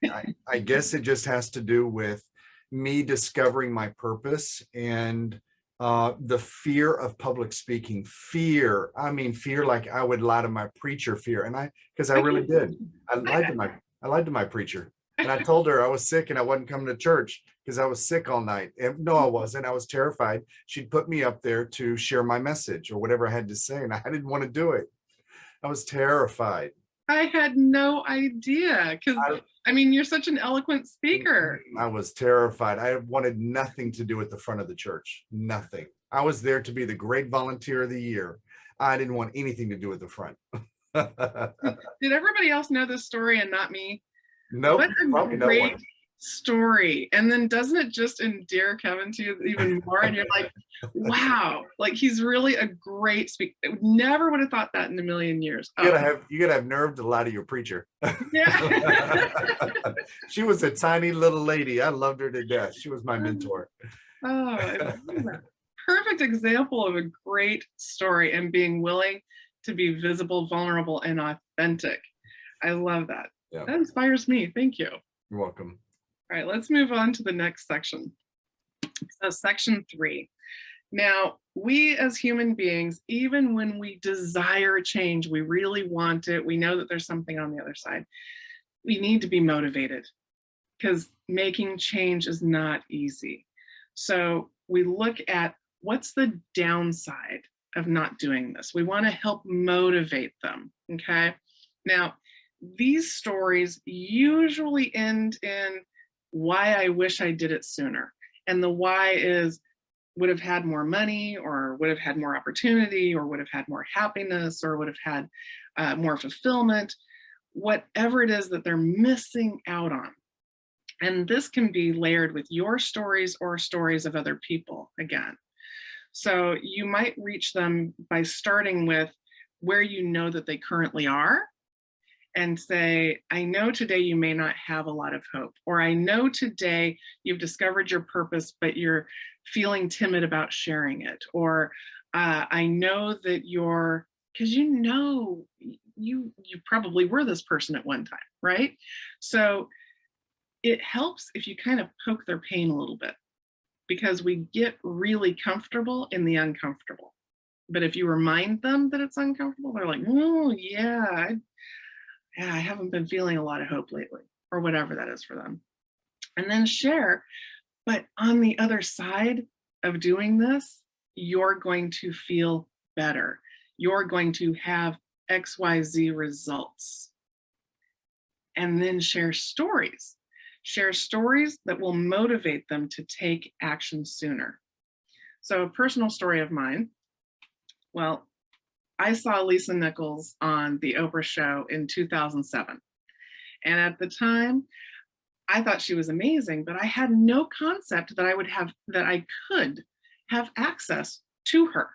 I guess it just has to do with me discovering my purpose and the fear of public speaking. Fear, I mean, fear like I would lie to my preacher fear. And because I really did. I lied to my preacher. And I told her I was sick and I wasn't coming to church because I was sick all night. And no, I wasn't. I was terrified. She'd put me up there to share my message or whatever I had to say. And I didn't want to do it. I was terrified. I had no idea because I mean, you're such an eloquent speaker. I was terrified. I wanted nothing to do with the front of the church. Nothing. I was there to be the great volunteer of the year. I didn't want anything to do with the front. Did everybody else know this story and not me? Nope, What probably a no great one. story. And then doesn't it just endear Kevin to you even more? And you're like, wow, like he's really a great speaker. Never would have thought that in a million years. You gotta have nerve to lie to your preacher. Yeah. She was a tiny little lady. I loved her to death. She was my mentor. Oh, I love that. Perfect example of a great story and being willing to be visible, vulnerable, and authentic. I love that. Yeah. That inspires me. Thank you. You're welcome. All right, let's move on to the next section. So section 3. Now, we as human beings, even when we desire change, we really want it, we know that there's something on the other side, we need to be motivated because making change is not easy. So we look at what's the downside of not doing this. We want to help motivate them, okay? Now, these stories usually end in why I wish I did it sooner. And the why is would have had more money or would have had more opportunity or would have had more happiness or would have had more fulfillment, whatever it is that they're missing out on. And this can be layered with your stories or stories of other people again. So you might reach them by starting with where you know that they currently are and say, I know today you may not have a lot of hope, or I know today you've discovered your purpose, but you're feeling timid about sharing it. Or I know that you're, because you know, you probably were this person at one time, right? So it helps if you kind of poke their pain a little bit, because we get really comfortable in the uncomfortable. But if you remind them that it's uncomfortable, they're like, oh yeah, I haven't been feeling a lot of hope lately, or whatever that is for them. And then share, but on the other side of doing this, you're going to feel better. You're going to have XYZ results. And then share stories. Share stories that will motivate them to take action sooner. So a personal story of mine, well, I saw Lisa Nichols on the Oprah show in 2007. And at the time, I thought she was amazing, but I had no concept that I could have access to her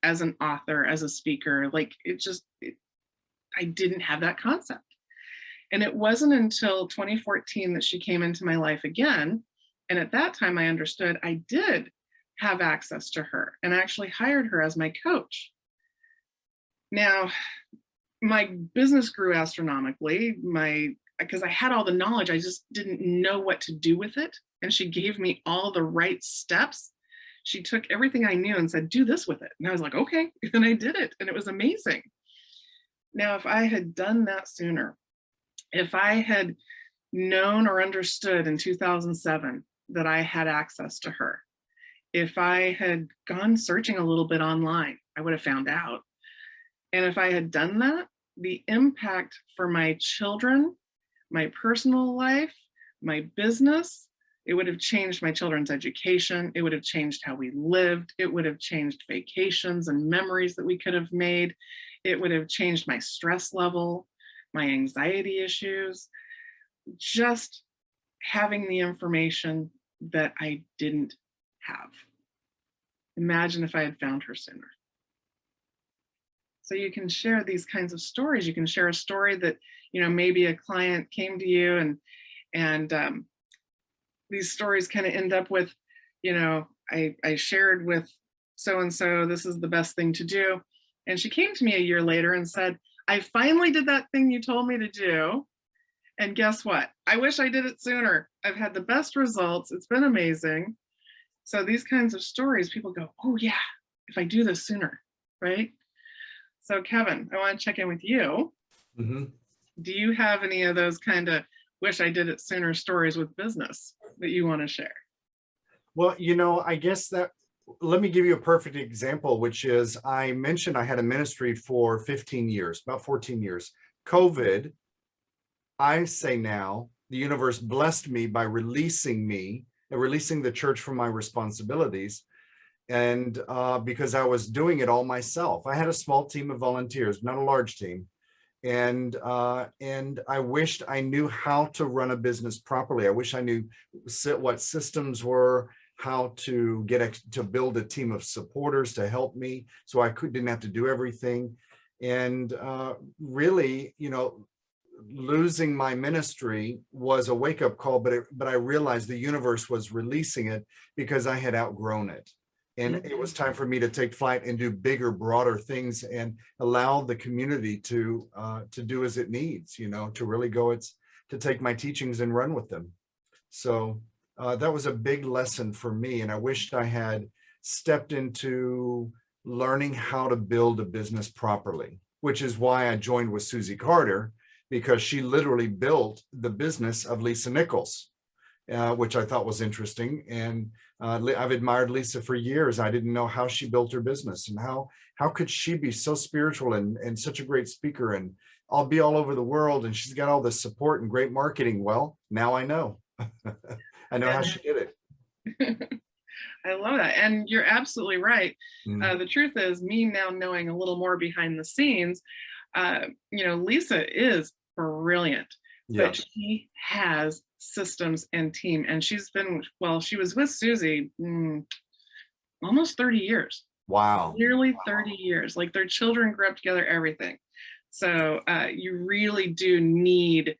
as an author, as a speaker. Like I didn't have that concept. And it wasn't until 2014 that she came into my life again. And at that time, I understood I did have access to her and I actually hired her as my coach. Now, my business grew astronomically, because I had all the knowledge, I just didn't know what to do with it. And she gave me all the right steps. She took everything I knew and said, do this with it. And I was like, okay, and I did it. And it was amazing. Now, if I had done that sooner, if I had known or understood in 2007 that I had access to her, if I had gone searching a little bit online, I would have found out. And if I had done that, the impact for my children, my personal life, my business, it would have changed my children's education. It would have changed how we lived. It would have changed vacations and memories that we could have made. It would have changed my stress level, my anxiety issues, just having the information that I didn't have. Imagine if I had found her sooner. So you can share these kinds of stories. You can share a story that, maybe a client came to you and these stories kind of end up with, I shared with so-and-so, this is the best thing to do. And she came to me a year later and said, I finally did that thing you told me to do. And guess what? I wish I did it sooner. I've had the best results. It's been amazing. So these kinds of stories, people go, oh yeah, if I do this sooner, right? So Kevin, I want to check in with you. Mm-hmm. Do you have any of those kind of wish I did it sooner stories with business that you want to share? Well, I guess that, let me give you a perfect example, which is I mentioned I had a ministry for 15 years, about 14 years. COVID, I say now, the universe blessed me by releasing the church from my responsibilities. And because I was doing it all myself. I had a small team of volunteers, not a large team. And I wished I knew how to run a business properly. I wish I knew what systems were, how to to build a team of supporters to help me, so I didn't have to do everything. And really, losing my ministry was a wake-up call, but I realized the universe was releasing it because I had outgrown it. And it was time for me to take flight and do bigger, broader things and allow the community to do as it needs, to really to take my teachings and run with them. So that was a big lesson for me. And I wished I had stepped into learning how to build a business properly, which is why I joined with Susie Carter, because she literally built the business of Lisa Nichols. Which I thought was interesting. And I've admired Lisa for years. I didn't know how she built her business and how could she be so spiritual and such a great speaker, and I'll be all over the world, and she's got all this support and great marketing. Well, now I know. I know how she did it. I love that. And you're absolutely right. The truth is, me now knowing a little more behind the scenes, Lisa is brilliant, but she has systems and team. And she was with Susie almost 30 years. Wow. Nearly 30 years. Like, their children grew up together, everything. So you really do need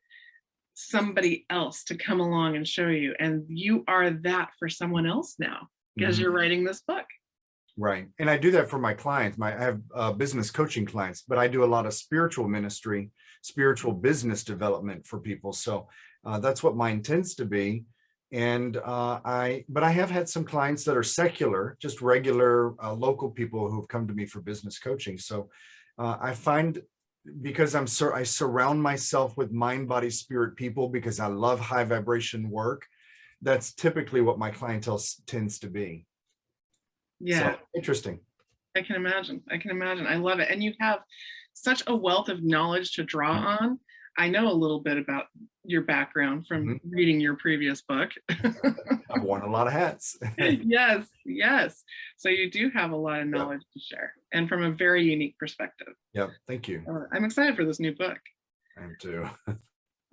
somebody else to come along and show you. And you are that for someone else now, because you're writing this book. Right. And I do that for my clients. I have business coaching clients, but I do a lot of spiritual ministry, spiritual business development for people. So that's what mine tends to be. And but I have had some clients that are secular, just regular local people who've come to me for business coaching. So I find, because I surround myself with mind, body, spirit people, because I love high vibration work. That's typically what my clientele tends to be. Yeah. So, interesting. I can imagine. I love it. And you have such a wealth of knowledge to draw on. I know a little bit about your background from reading your previous book. I've worn a lot of hats. Yes. So you do have a lot of knowledge to share, and from a very unique perspective. Yep. Thank you. I'm excited for this new book. I am too.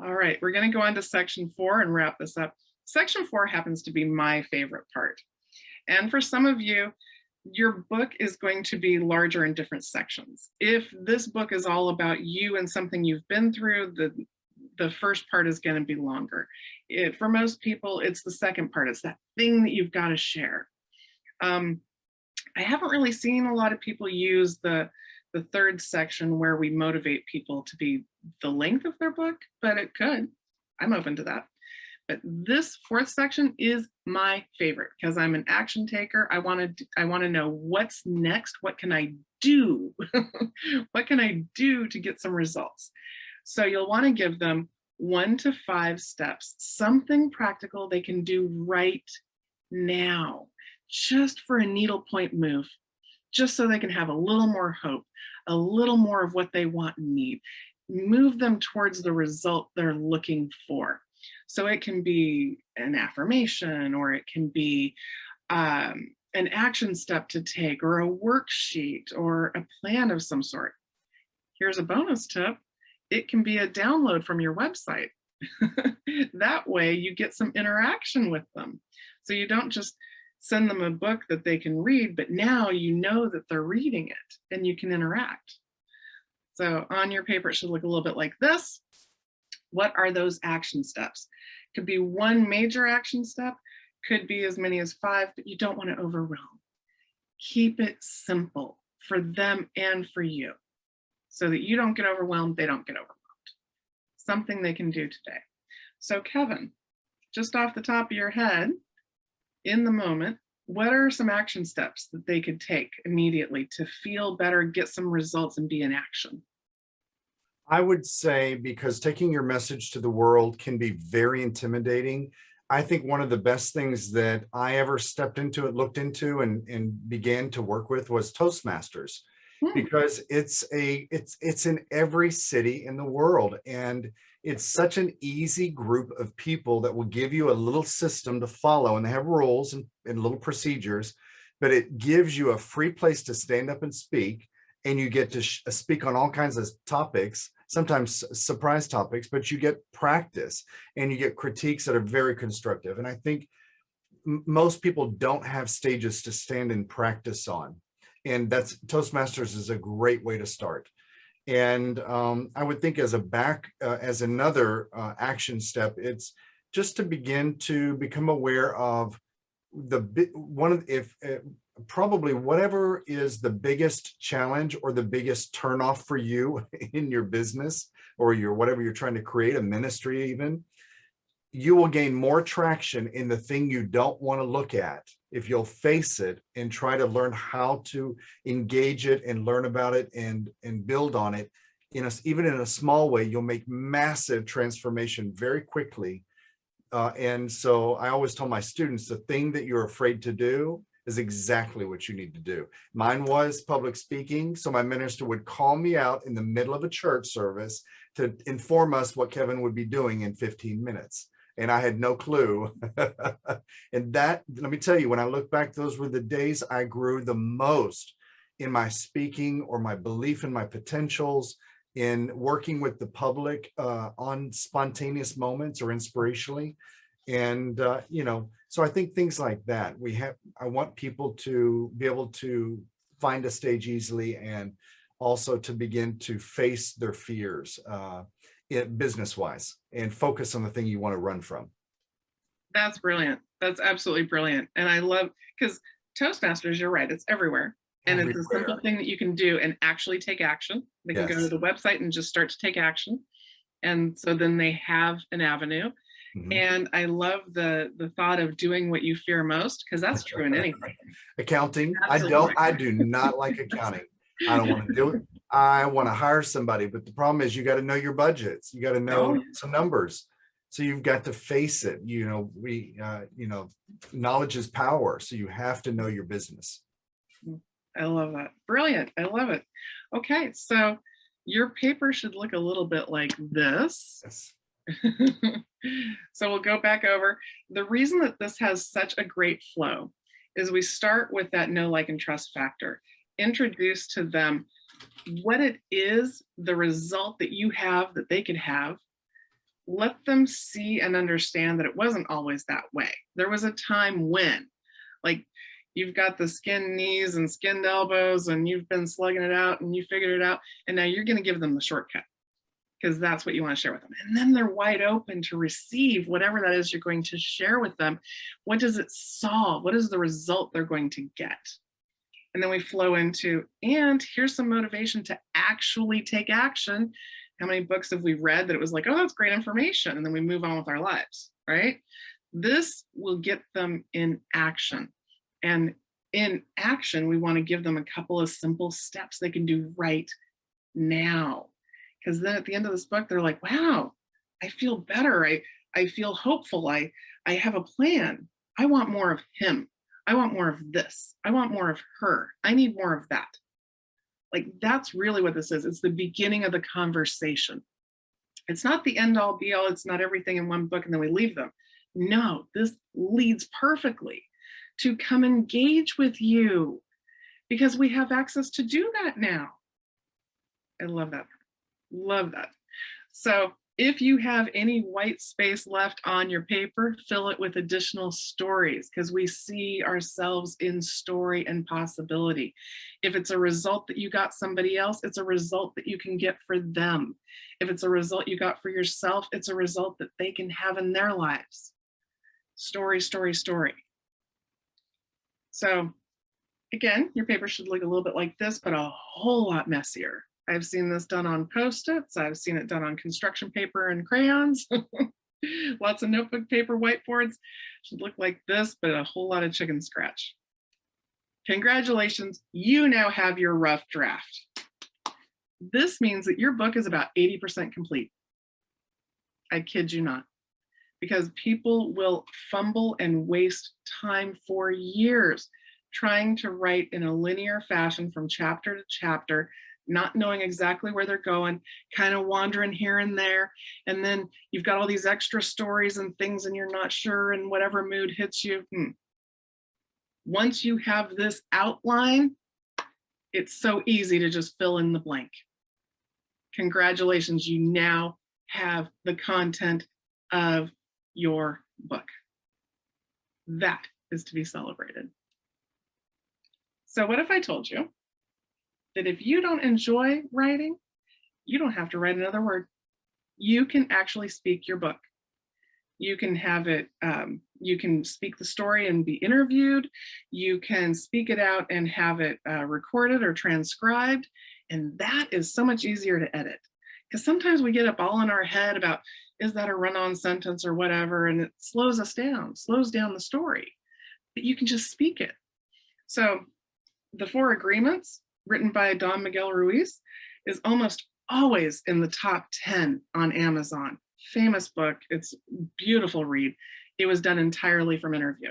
All right. We're going to go on to section 4 and wrap this up. Section 4 happens to be my favorite part. And for some of you, your book is going to be larger in different sections. If this book is all about you and something you've been through, the first part is going to be longer. For most people, it's the second part. It's that thing that you've got to share. I haven't really seen a lot of people use the third section where we motivate people to be the length of their book, but it could. I'm open to that. But this fourth section is my favorite, because I'm an action taker. I want to know what's next. What can I do? What can I do to get some results? So you'll want to give them 1 to 5 steps, something practical they can do right now, just for a needle point move, just so they can have a little more hope, a little more of what they want and need. Move them towards the result they're looking for. So it can be an affirmation, or it can be an action step to take, or a worksheet, or a plan of some sort. Here's a bonus tip. It can be a download from your website. That way you get some interaction with them. So you don't just send them a book that they can read, but now you know that they're reading it and you can interact. So on your paper, it should look a little bit like this. What are those action steps? Could be one major action step, could be as many as 5, but you don't want to overwhelm. Keep it simple for them and for you, so that you don't get overwhelmed, they don't get overwhelmed. something they can do today. So Kevin, just off the top of your head, in the moment, what are some action steps that they could take immediately to feel better, get some results, and be in action? I would say, because taking your message to the world can be very intimidating, I think one of the best things that I ever stepped into and looked into and began to work with was Toastmasters, because it's in every city in the world, and it's such an easy group of people that will give you a little system to follow, and they have rules and little procedures, but it gives you a free place to stand up and speak, and you get to speak on all kinds of topics, sometimes surprise topics, but you get practice and you get critiques that are very constructive. And I think most people don't have stages to stand and practice on. And Toastmasters is a great way to start. And I would think as another action step, it's just to begin to become aware of probably whatever is the biggest challenge or the biggest turnoff for you in your business or whatever you're trying to create, a ministry even. You will gain more traction in the thing you don't want to look at if you'll face it and try to learn how to engage it and learn about it and build on it. Even in a small way, you'll make massive transformation very quickly. And so I always tell my students, the thing that you're afraid to do is exactly what you need to do. Mine was public speaking. So my minister would call me out in the middle of a church service to inform us what Kevin would be doing in 15 minutes. And I had no clue. And that, let me tell you, when I look back, those were the days I grew the most in my speaking or my belief in my potentials, in working with the public on spontaneous moments or inspirationally. And, so I think things like that, I want people to be able to find a stage easily and also to begin to face their fears business-wise and focus on the thing you want to run from. That's brilliant. That's absolutely brilliant. And I love, because Toastmasters, you're right, it's everywhere. And it's a simple thing that you can do and actually take action. They can go to the website and just start to take action. And so then they have an avenue. Mm-hmm. And I love the thought of doing what you fear most, because that's true in anything. Accounting. I do not like accounting. I don't want to do it. I want to hire somebody, but the problem is you got to know your budgets. You got to know some numbers. So you've got to face it. Knowledge is power. So you have to know your business. I love that. Brilliant. I love it. Okay. So your paper should look a little bit like this. Yes. So we'll go back over. The reason that this has such a great flow is we start with that know, like, and trust factor. Introduce to them what it is, the result that you have that they could have. Let them see and understand that it wasn't always that way. There was a time when, like, you've got the skinned knees and skinned elbows and you've been slugging it out and you figured it out, and now you're going to give them the shortcut because that's what you want to share with them. And then they're wide open to receive whatever that is you're going to share with them. What does it solve? What is the result they're going to get? And then we flow into, and here's some motivation to actually take action. How many books have we read that it was like, oh, that's great information, and then we move on with our lives, right? This will get them in action. And in action, we want to give them a couple of simple steps they can do right now. Because then at the end of this book, they're like, wow, I feel better. I feel hopeful. I have a plan. I want more of him. I want more of this. I want more of her. I need more of that. Like, that's really what this is. It's the beginning of the conversation. It's not the end all be all. It's not everything in one book and then we leave them. No, this leads perfectly to come engage with you because we have access to do that now. I love that. Love that. So if you have any white space left on your paper, fill it with additional stories because we see ourselves in story and possibility. If it's a result that you got somebody else, it's a result that you can get for them. If it's a result you got for yourself, it's a result that they can have in their lives. Story, story, story. So again, your paper should look a little bit like this, but a whole lot messier, I've seen this done on Post-its. I've seen it done on construction paper and crayons. Lots of notebook paper, whiteboards. Should look like this, but a whole lot of chicken scratch. Congratulations, you now have your rough draft. This means that your book is about 80% complete. I kid you not, because people will fumble and waste time for years trying to write in a linear fashion from chapter to chapter, not knowing exactly where they're going, kind of wandering here and there. And then you've got all these extra stories and things and you're not sure, and whatever mood hits you. Once you have this outline, it's so easy to just fill in the blank. Congratulations, you now have the content of your book. That is to be celebrated. So what if I told you that if you don't enjoy writing, you don't have to write another word. You can actually speak your book. You can have it, you can speak the story and be interviewed. You can speak it out and have it recorded or transcribed. And that is so much easier to edit. Because sometimes we get up all in our head about, is that a run-on sentence or whatever, and it slows us down, slows down the story. But you can just speak it. So the 4 Agreements, written by Don Miguel Ruiz, is almost always in the top 10 on Amazon. Famous book. It's a beautiful read. It was done entirely from interview.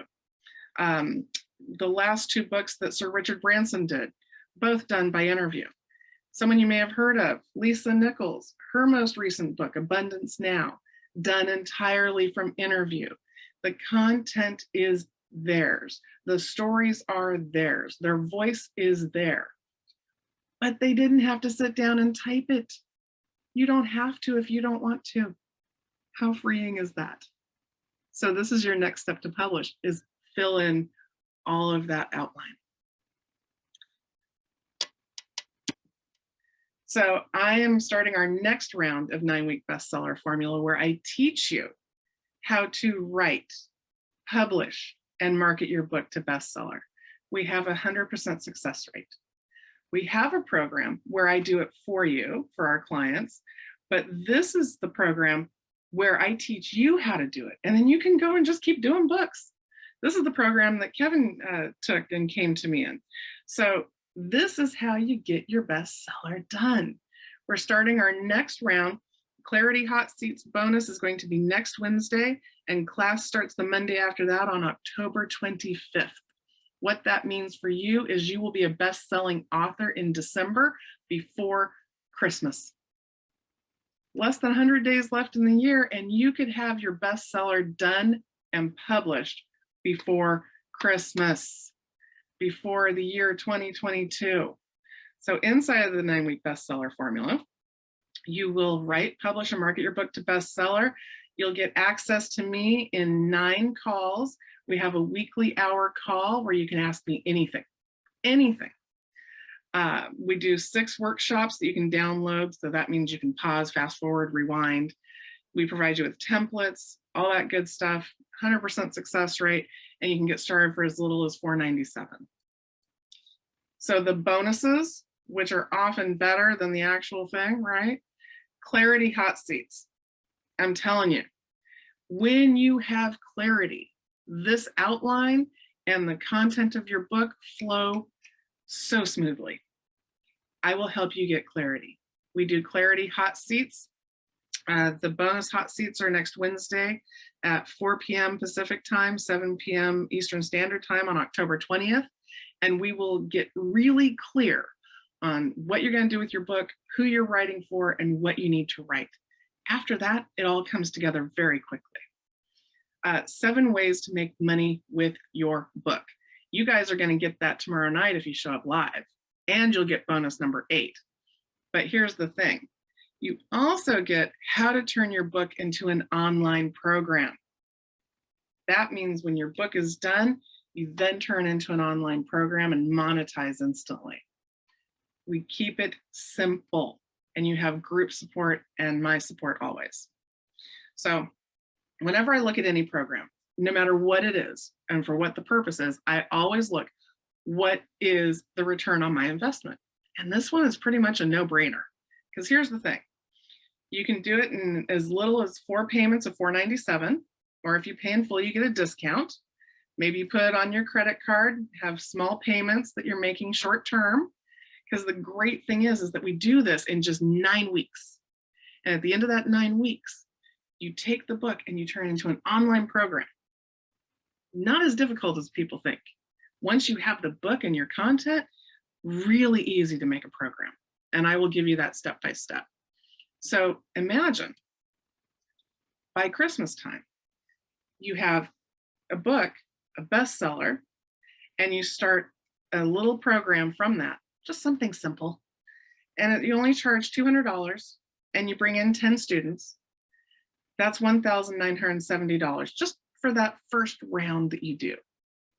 The last 2 books that Sir Richard Branson did, both done by interview. Someone you may have heard of, Lisa Nichols, her most recent book, Abundance Now, done entirely from interview. The content is theirs. The stories are theirs. Their voice is there. But they didn't have to sit down and type it. You don't have to if you don't want to. How freeing is that? So this is your next step to publish, is fill in all of that outline. So I am starting our next round of 9-week bestseller formula, where I teach you how to write, publish, and market your book to bestseller. We have a 100% success rate. We have a program where I do it for you, for our clients, but this is the program where I teach you how to do it. And then you can go and just keep doing books. This is the program that Kevin took and came to me in. So this is how you get your bestseller done. We're starting our next round. Clarity Hot Seats bonus is going to be next Wednesday, and class starts the Monday after that on October 25th. What that means for you is you will be a best-selling author in December, before Christmas. Less than 100 days left in the year, and you could have your bestseller done and published before Christmas, before the year 2022. So inside of the 9-week bestseller formula, you will write, publish, and market your book to bestseller. You'll get access to me in 9 calls. We have a weekly hour call where you can ask me anything, anything. We do 6 workshops that you can download. So that means you can pause, fast forward, rewind. We provide you with templates, all that good stuff, 100% success rate, and you can get started for as little as $4.97. So the bonuses, which are often better than the actual thing, right? Clarity Hot Seats. I'm telling you, when you have clarity, this outline and the content of your book flow so smoothly. I will help you get clarity. We do Clarity Hot Seats. The bonus hot seats are next Wednesday at 4 p.m. Pacific time, 7 p.m. Eastern Standard Time on October 20th. And we will get really clear on what you're going to do with your book, who you're writing for, and what you need to write. After that, it all comes together very quickly. 7 ways to make money with your book. You guys are going to get that tomorrow night if you show up live, and you'll get bonus number 8. But here's the thing. You also get how to turn your book into an online program. That means when your book is done, you then turn into an online program and monetize instantly. We keep it simple, and you have group support and my support always. So whenever I look at any program, no matter what it is and for what the purpose is, I always look, what is the return on my investment? And this one is pretty much a no-brainer. Because here's the thing. You can do it in as little as 4 payments of $4.97, or if you pay in full, you get a discount. Maybe you put it on your credit card, have small payments that you're making short term. Because the great thing is that we do this in just 9 weeks. And at the end of that 9 weeks, you take the book and you turn it into an online program. Not as difficult as people think. Once you have the book and your content, really easy to make a program. And I will give you that step by step. So imagine by Christmas time, you have a book, a bestseller, and you start a little program from that, just something simple. And you only charge $200 and you bring in 10 students. That's $1,970 just for that first round that you do.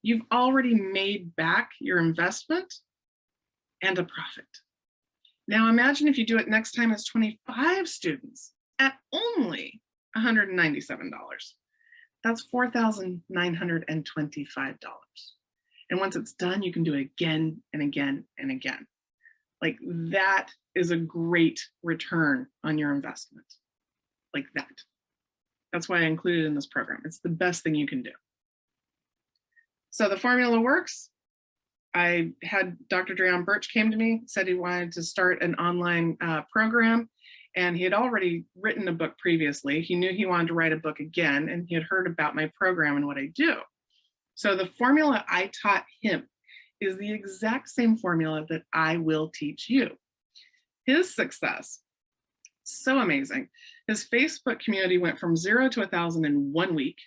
You've already made back your investment and a profit. Now imagine if you do it next time as 25 students at only $197. That's $4,925. And once it's done, you can do it again and again and again. Like that is a great return on your investment. Like that. That's why I included it in this program. It's the best thing you can do. So the formula works. I had Dr. Dreon Birch came to me, said he wanted to start an online program, and he had already written a book previously. He knew he wanted to write a book again, and he had heard about my program and what I do. So the formula I taught him is the exact same formula that I will teach you. His success, so amazing. His Facebook community went from 0 to 1,000 in 1 week.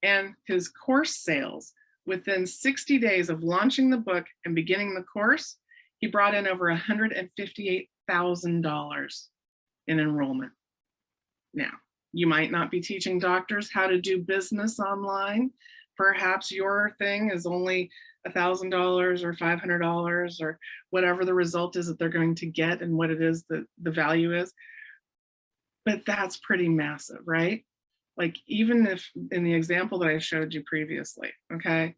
And his course sales, within 60 days of launching the book and beginning the course, he brought in over $158,000 in enrollment. Now, you might not be teaching doctors how to do business online. Perhaps your thing is only $1,000 or $500 or whatever the result is that they're going to get and what it is that the value is. But that's pretty massive, right? Like even if in the example that I showed you previously, okay,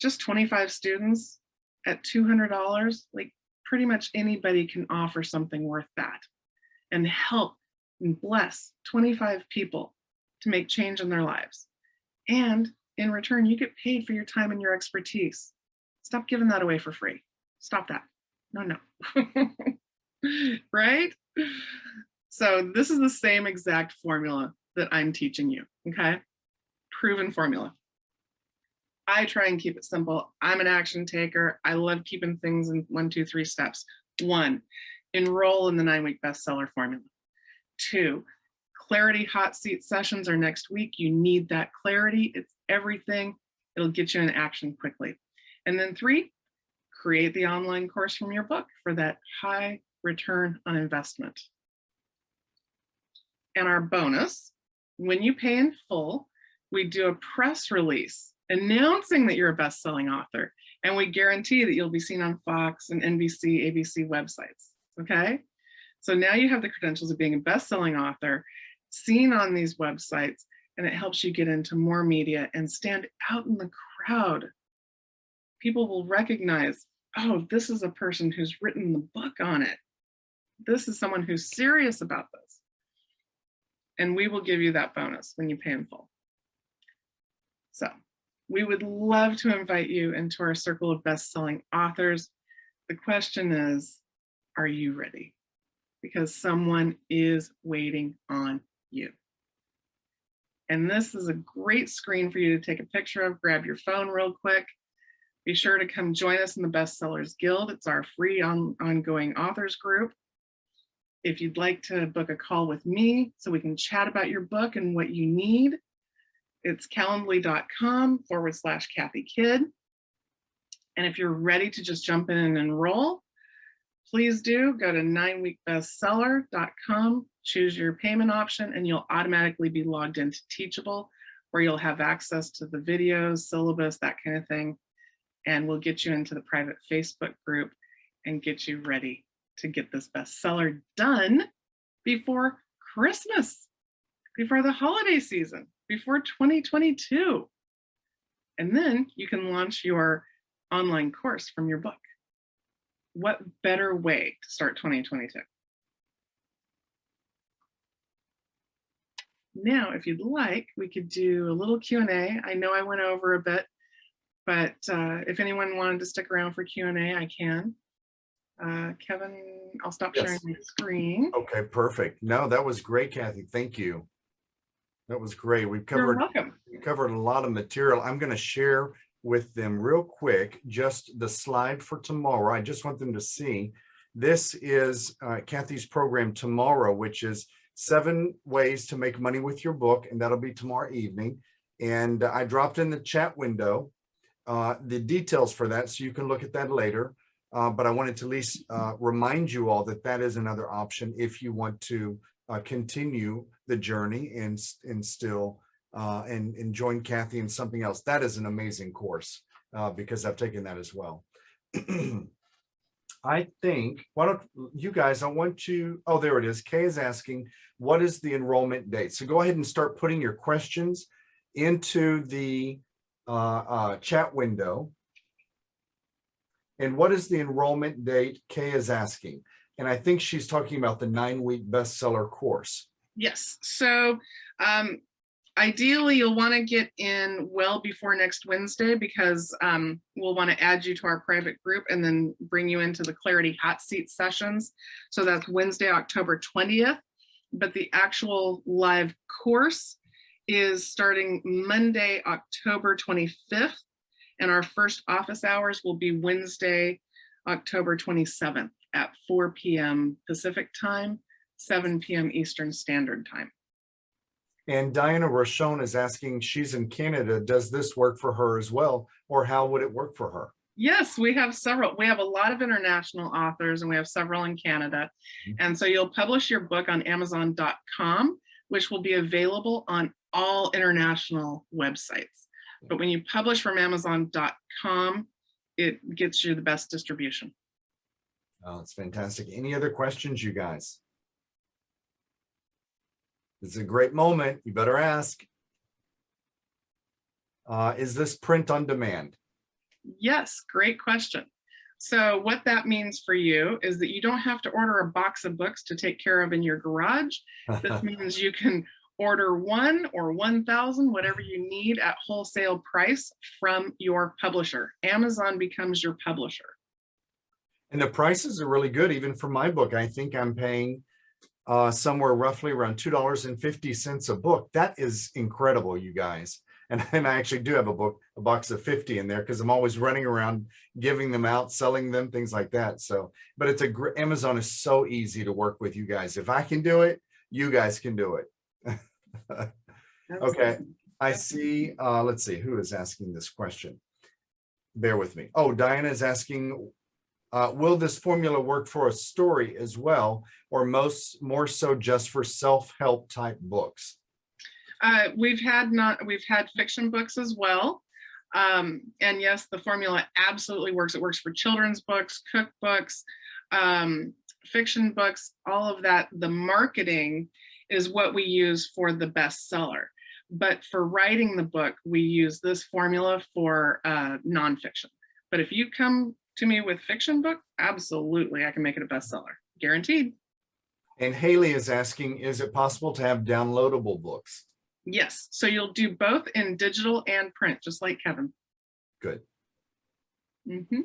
just 25 students at $200, like pretty much anybody can offer something worth that and help and bless 25 people to make change in their lives. And in return, you get paid for your time and your expertise. Stop giving that away for free. Stop that. No. Right? So this is the same exact formula that I'm teaching you, okay? Proven formula. I try and keep it simple. I'm an action taker. I love keeping things in 1, 2, 3 steps. 1, enroll in the 9-week bestseller formula. 2, clarity hot seat sessions are next week. You need that clarity. It's everything. It'll get you in action quickly. And then 3, create the online course from your book for that high return on investment. And our bonus, when you pay in full, we do a press release announcing that you're a best-selling author, and we guarantee that you'll be seen on Fox and NBC, ABC websites, okay? So now you have the credentials of being a best-selling author, seen on these websites, and it helps you get into more media and stand out in the crowd. People will recognize, oh, this is a person who's written the book on it. This is someone who's serious about this. And we will give you that bonus when you pay in full. So we would love to invite you into our circle of best-selling authors. The question is, are you ready? Because someone is waiting on you. And this is a great screen for you to take a picture of. Grab your phone real quick. Be sure to come join us in the Bestsellers Guild. It's our free ongoing authors group. If you'd like to book a call with me so we can chat about your book and what you need, it's calendly.com/Kathy Kidd. And if you're ready to just jump in and enroll, please do go to 9weekbestseller.com, choose your payment option, and you'll automatically be logged into Teachable, where you'll have access to the videos, syllabus, that kind of thing. And we'll get you into the private Facebook group and get you ready to get this bestseller done before Christmas, before the holiday season, before 2022. And then you can launch your online course from your book. what better way to start 2022? Now, if you'd like, we could do a little Q&A. I know I went over a bit, but if anyone wanted to stick around for Q&A, I can. Kevin, I'll stop sharing my screen. Okay, perfect. No, that was great, Kathy. Thank you. That was great. We You're welcome. covered a lot of material. I'm going to share with them real quick just the slide for tomorrow. I just want them to see. This is Kathy's program tomorrow, which is 7 ways to make money with your book, and that'll be tomorrow evening. And I dropped in the chat window the details for that, so you can look at that later. But I wanted to at least remind you all that that is another option if you want to continue the journey and still and join Kathy in something else. That is an amazing course because I've taken that as well. I think, why don't you guys, I want you, oh, there it is. Kay is asking, what is the enrollment date? So go ahead and start putting your questions into the chat window. And what is the enrollment date? Kay is asking. And I think she's talking about the 9-week bestseller course. Yes. So ideally, you'll want to get in well before next Wednesday because we'll want to add you to our private group and then bring you into the Clarity Hot Seat sessions. So that's Wednesday, October 20th. But the actual live course is starting Monday, October 25th. And our first office hours will be Wednesday, October 27th at 4 p.m. Pacific time, 7 p.m. Eastern Standard Time. And Diana Rochon is asking, she's in Canada, does this work for her as well? Or how would it work for her? Yes, we have several. We have a lot of international authors and we have several in Canada. And so you'll publish your book on Amazon.com, which will be available on all international websites. But when you publish from Amazon.com, it gets you the best distribution. Oh, it's fantastic. Any other questions, you guys? It's a great moment. You better ask. Is this print on demand? Yes, great question. So what that means for you is that you don't have to order a box of books to take care of in your garage. This means you can order 1 or 1,000, whatever you need at wholesale price from your publisher. Amazon becomes your publisher. And the prices are really good, even for my book. I think I'm paying somewhere roughly around $2.50 a book. That is incredible, you guys. And I actually do have a box of 50 in there because I'm always running around giving them out, selling them, things like that. So, but it's Amazon is so easy to work with, you guys. If I can do it, you guys can do it. Okay, I see. Let's see who is asking this question. Bear with me. Oh, Diana is asking, will this formula work for a story as well, or more so just for self-help type books? We've had fiction books as well. And yes, the formula absolutely works. It works for children's books, cookbooks, fiction books, all of that. The marketing is what we use for the bestseller. But for writing the book, we use this formula for nonfiction. But if you come to me with fiction book, absolutely, I can make it a bestseller, guaranteed. And Haley is asking, is it possible to have downloadable books? Yes, so you'll do both in digital and print, just like Kevin. Good. Mm-hmm.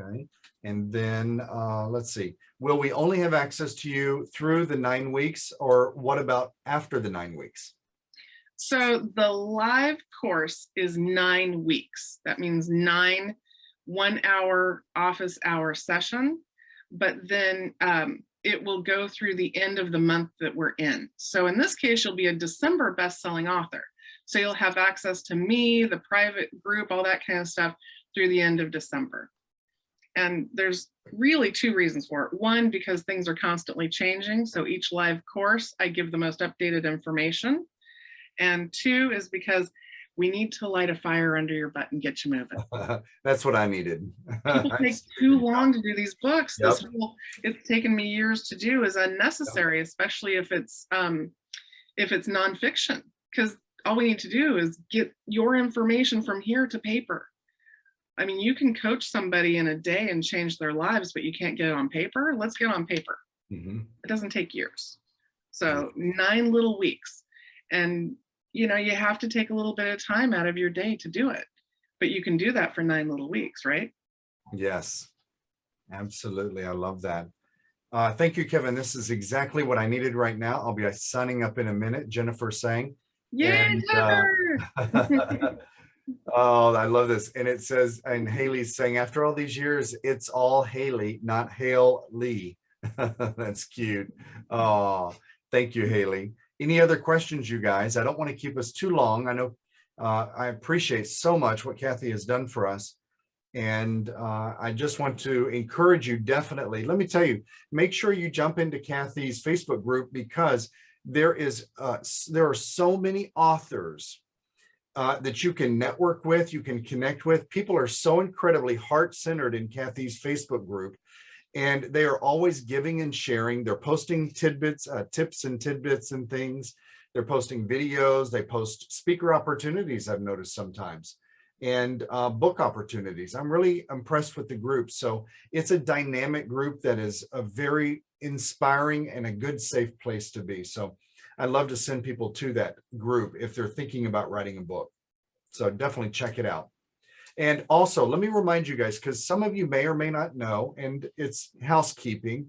Okay, and then let's see. Will we only have access to you through the 9 weeks, or what about after the 9 weeks? So the live course is 9 weeks. That means 9 1-hour office hour session, but then it will go through the end of the month that we're in. So in this case, you'll be a December best-selling author. So you'll have access to me, the private group, all that kind of stuff through the end of December. And there's really 2 reasons for it. 1, because things are constantly changing. So each live course, I give the most updated information. And 2 is because we need to light a fire under your butt and get you moving. That's what I needed. People take too long to do these books. Yep. It's taken me years to do is unnecessary, especially if it's nonfiction, because all we need to do is get your information from here to paper. I mean, you can coach somebody in a day and change their lives, but you can't get it on paper. Let's get on paper. It doesn't take years. So 9 little weeks. And, you know, you have to take a little bit of time out of your day to do it. But you can do that for 9 little weeks, right? Yes, absolutely. I love that. Thank you, Kevin. This is exactly what I needed right now. I'll be signing up in a minute. Jennifer saying. Yay, Jennifer! Oh, I love this. And it says, and Haley's saying, after all these years, it's all Haley, not Hale Lee. That's cute. Oh, thank you, Haley. Any other questions, you guys? I don't want to keep us too long. I know I appreciate so much what Kathy has done for us. And I just want to encourage you, definitely. Let me tell you, make sure you jump into Kathy's Facebook group, because there are so many authors that you can network with, you can connect with. People are so incredibly heart-centered in Kathy's Facebook group, and they are always giving and sharing. They're posting tidbits, tips and tidbits and things. They're posting videos. They post speaker opportunities, I've noticed sometimes, and book opportunities. I'm really impressed with the group. So it's a dynamic group that is a very inspiring and a good, safe place to be. So I love to send people to that group if they're thinking about writing a book. So definitely check it out. And also, let me remind you guys, because some of you may or may not know, and it's housekeeping,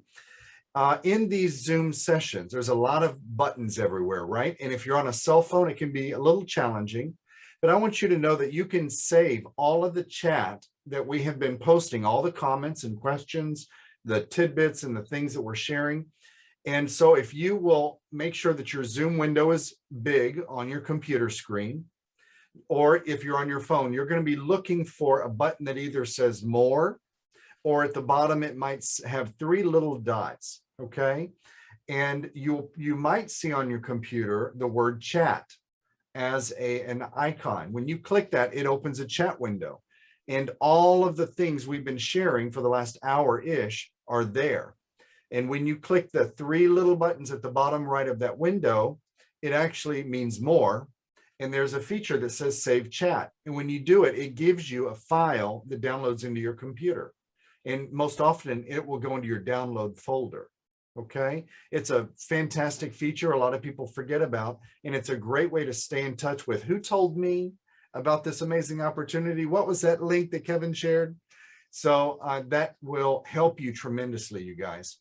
in these Zoom sessions, there's a lot of buttons everywhere, right? And if you're on a cell phone, it can be a little challenging. But I want you to know that you can save all of the chat that we have been posting, all the comments and questions, the tidbits and the things that we're sharing. And so if you will make sure that your Zoom window is big on your computer screen, or if you're on your phone, you're going to be looking for a button that either says more, or at the bottom, it might have 3 little dots, okay? And you might see on your computer the word chat as an icon. When you click that, it opens a chat window. And all of the things we've been sharing for the last hour-ish are there. And when you click the 3 little buttons at the bottom right of that window, it actually means more. And there's a feature that says save chat. And when you do it, it gives you a file that downloads into your computer. And most often it will go into your download folder. Okay. It's a fantastic feature a lot of people forget about. And it's a great way to stay in touch with who told me about this amazing opportunity. What was that link that Kevin shared? So that will help you tremendously, you guys.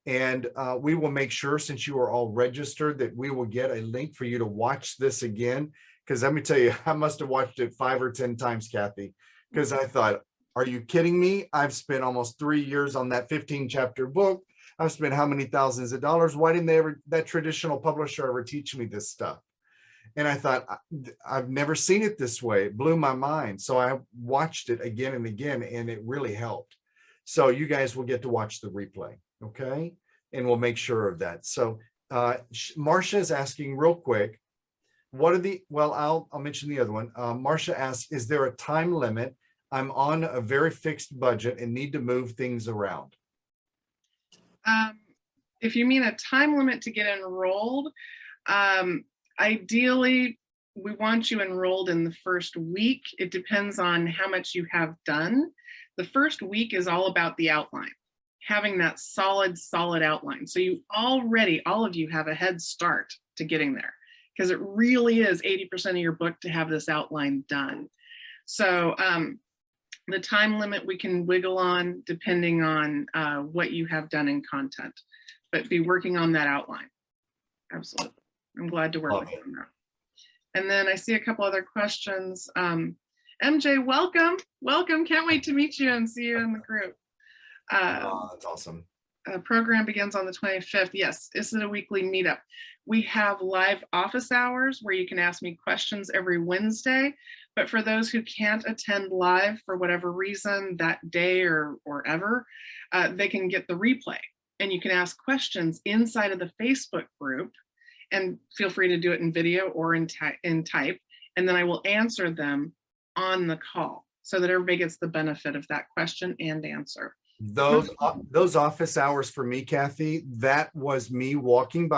And we will make sure, since you are all registered, that we will get a link for you to watch this again. Because let me tell you, I must have watched it 5 or 10 times, Kathy, because I thought, are you kidding me? I've spent almost 3 years on that 15-chapter book. I've spent how many thousands of dollars? Why didn't that traditional publisher ever teach me this stuff? And I thought, I've never seen it this way. It blew my mind. So I watched it again and again, and it really helped. So you guys will get to watch the replay. Okay, and we'll make sure of that. So Marcia is asking real quick, what are the, well, I'll mention the other one. Marcia asks, is there a time limit? I'm on a very fixed budget and need to move things around. If you mean a time limit to get enrolled, ideally, we want you enrolled in the first week. It depends on how much you have done. The first week is all about the outline, having that solid outline. So you already, all of you have a head start to getting there, because it really is 80% of your book to have this outline done. So the time limit we can wiggle on depending on what you have done in content, but be working on that outline. Absolutely. I'm glad to work with you on that. And then I see a couple other questions. MJ, welcome. Welcome. Can't wait to meet you and see you in the group. That's awesome. Program begins on the 25th. Yes, this is a weekly meetup. We have live office hours where you can ask me questions every Wednesday. But for those who can't attend live for whatever reason that day or ever, they can get the replay. And you can ask questions inside of the Facebook group. And feel free to do it in video or in type. And then I will answer them on the call so that everybody gets the benefit of that question and answer. Those office hours for me, Kathy, that was me walking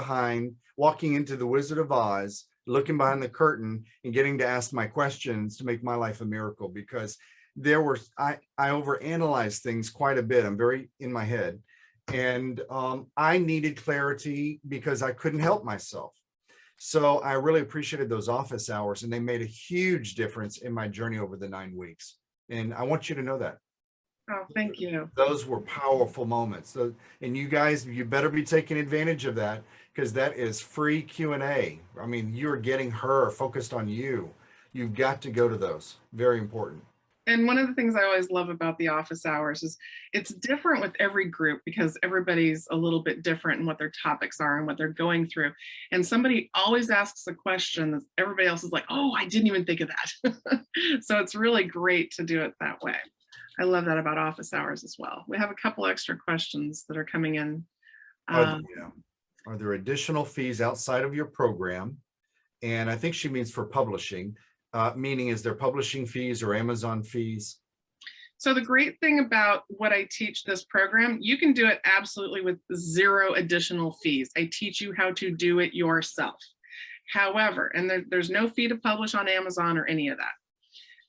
into the Wizard of Oz, looking behind the curtain and getting to ask my questions to make my life a miracle, because I overanalyze things quite a bit. I'm very in my head. And I needed clarity because I couldn't help myself. So I really appreciated those office hours, and they made a huge difference in my journey over the 9 weeks. And I want you to know that. Oh, thank you. Those were powerful moments. So, and you guys, you better be taking advantage of that, because that is free Q&A. I mean, you're getting her focused on you. You've got to go to those. Very important. And one of the things I always love about the office hours is it's different with every group, because everybody's a little bit different in what their topics are and what they're going through. And somebody always asks a question that everybody else is like, oh, I didn't even think of that. So it's really great to do it that way. I love that about office hours as well. We have a couple extra questions that are coming in. Are there additional fees outside of your program? And I think she means for publishing, meaning is there publishing fees or Amazon fees? So the great thing about what I teach this program, you can do it absolutely with 0 additional fees. I teach you how to do it yourself. However, and there's no fee to publish on Amazon or any of that.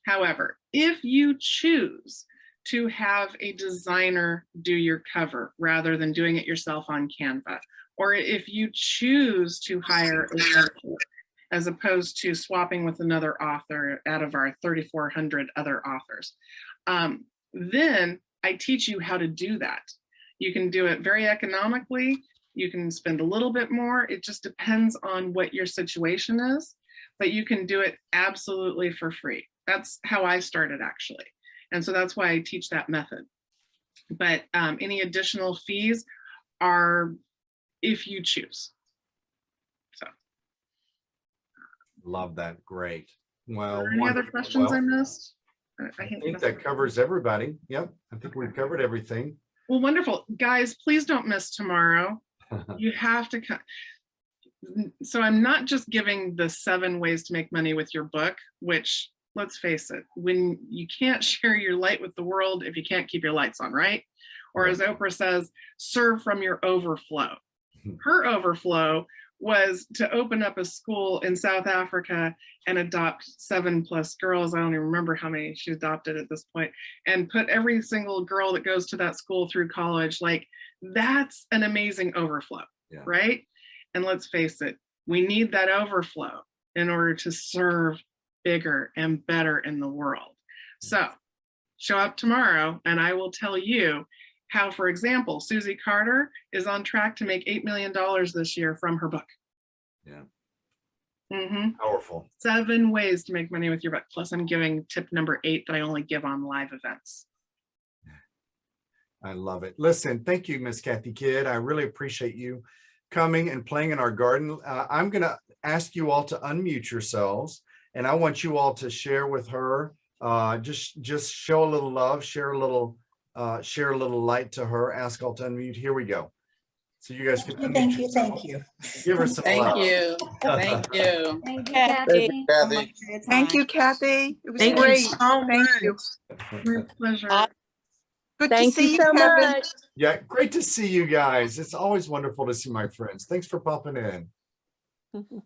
However, if you choose to have a designer do your cover rather than doing it yourself on Canva, or if you choose to hire a editor as opposed to swapping with another author out of our 3,400 other authors, then I teach you how to do that. You can do it very economically. You can spend a little bit more. It just depends on what your situation is, but you can do it absolutely for free. That's how I started, actually. And so that's why I teach that method. But any additional fees are if you choose. So. Love that. Great. Well, Any other questions I missed? I think that covers everybody. Yep. I think we've covered everything. Well, wonderful. Guys, please don't miss tomorrow. You have to come. So I'm not just giving the 7 ways to make money with your book, which, let's face it, when you can't share your light with the world if you can't keep your lights on, right? Or as Oprah says, serve from your overflow. Her overflow was to open up a school in South Africa and adopt 7+ girls. I don't even remember how many she adopted at this point, and put every single girl that goes to that school through college. Like, that's an amazing overflow, right? And let's face it, we need that overflow in order to serve bigger and better in the world. So show up tomorrow and I will tell you how, for example, Susie Carter is on track to make $8 million this year from her book. Yeah. Powerful. 7 ways to make money with your book. Plus I'm giving tip number 8 that I only give on live events. I love it. Listen, thank you, Miss Kathy Kidd. I really appreciate you coming and playing in our garden. I'm going to ask you all to unmute yourselves, and I want you all to share with her. Just show a little love, share a little light to her. Ask all to unmute. Here we go. So you guys can Thank you. give her some love. Thank you. Thank you, Kathy. Kathy. Thank you, Kathy. It was Thank you great. so Thank you. My pleasure. Good Thank to see you so Kevin. much. Yeah, great to see you guys. It's always wonderful to see my friends. Thanks for popping in.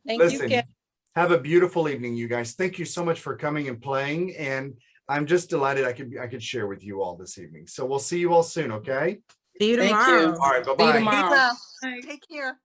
Thank Listen, you, Kathy. have a beautiful evening, you guys. Thank you so much for coming and playing. And I'm just delighted I could share with you all this evening. So we'll see you all soon, okay? See you Thank tomorrow. you. All right, See you bye-bye. tomorrow. Be well. Bye. Take care.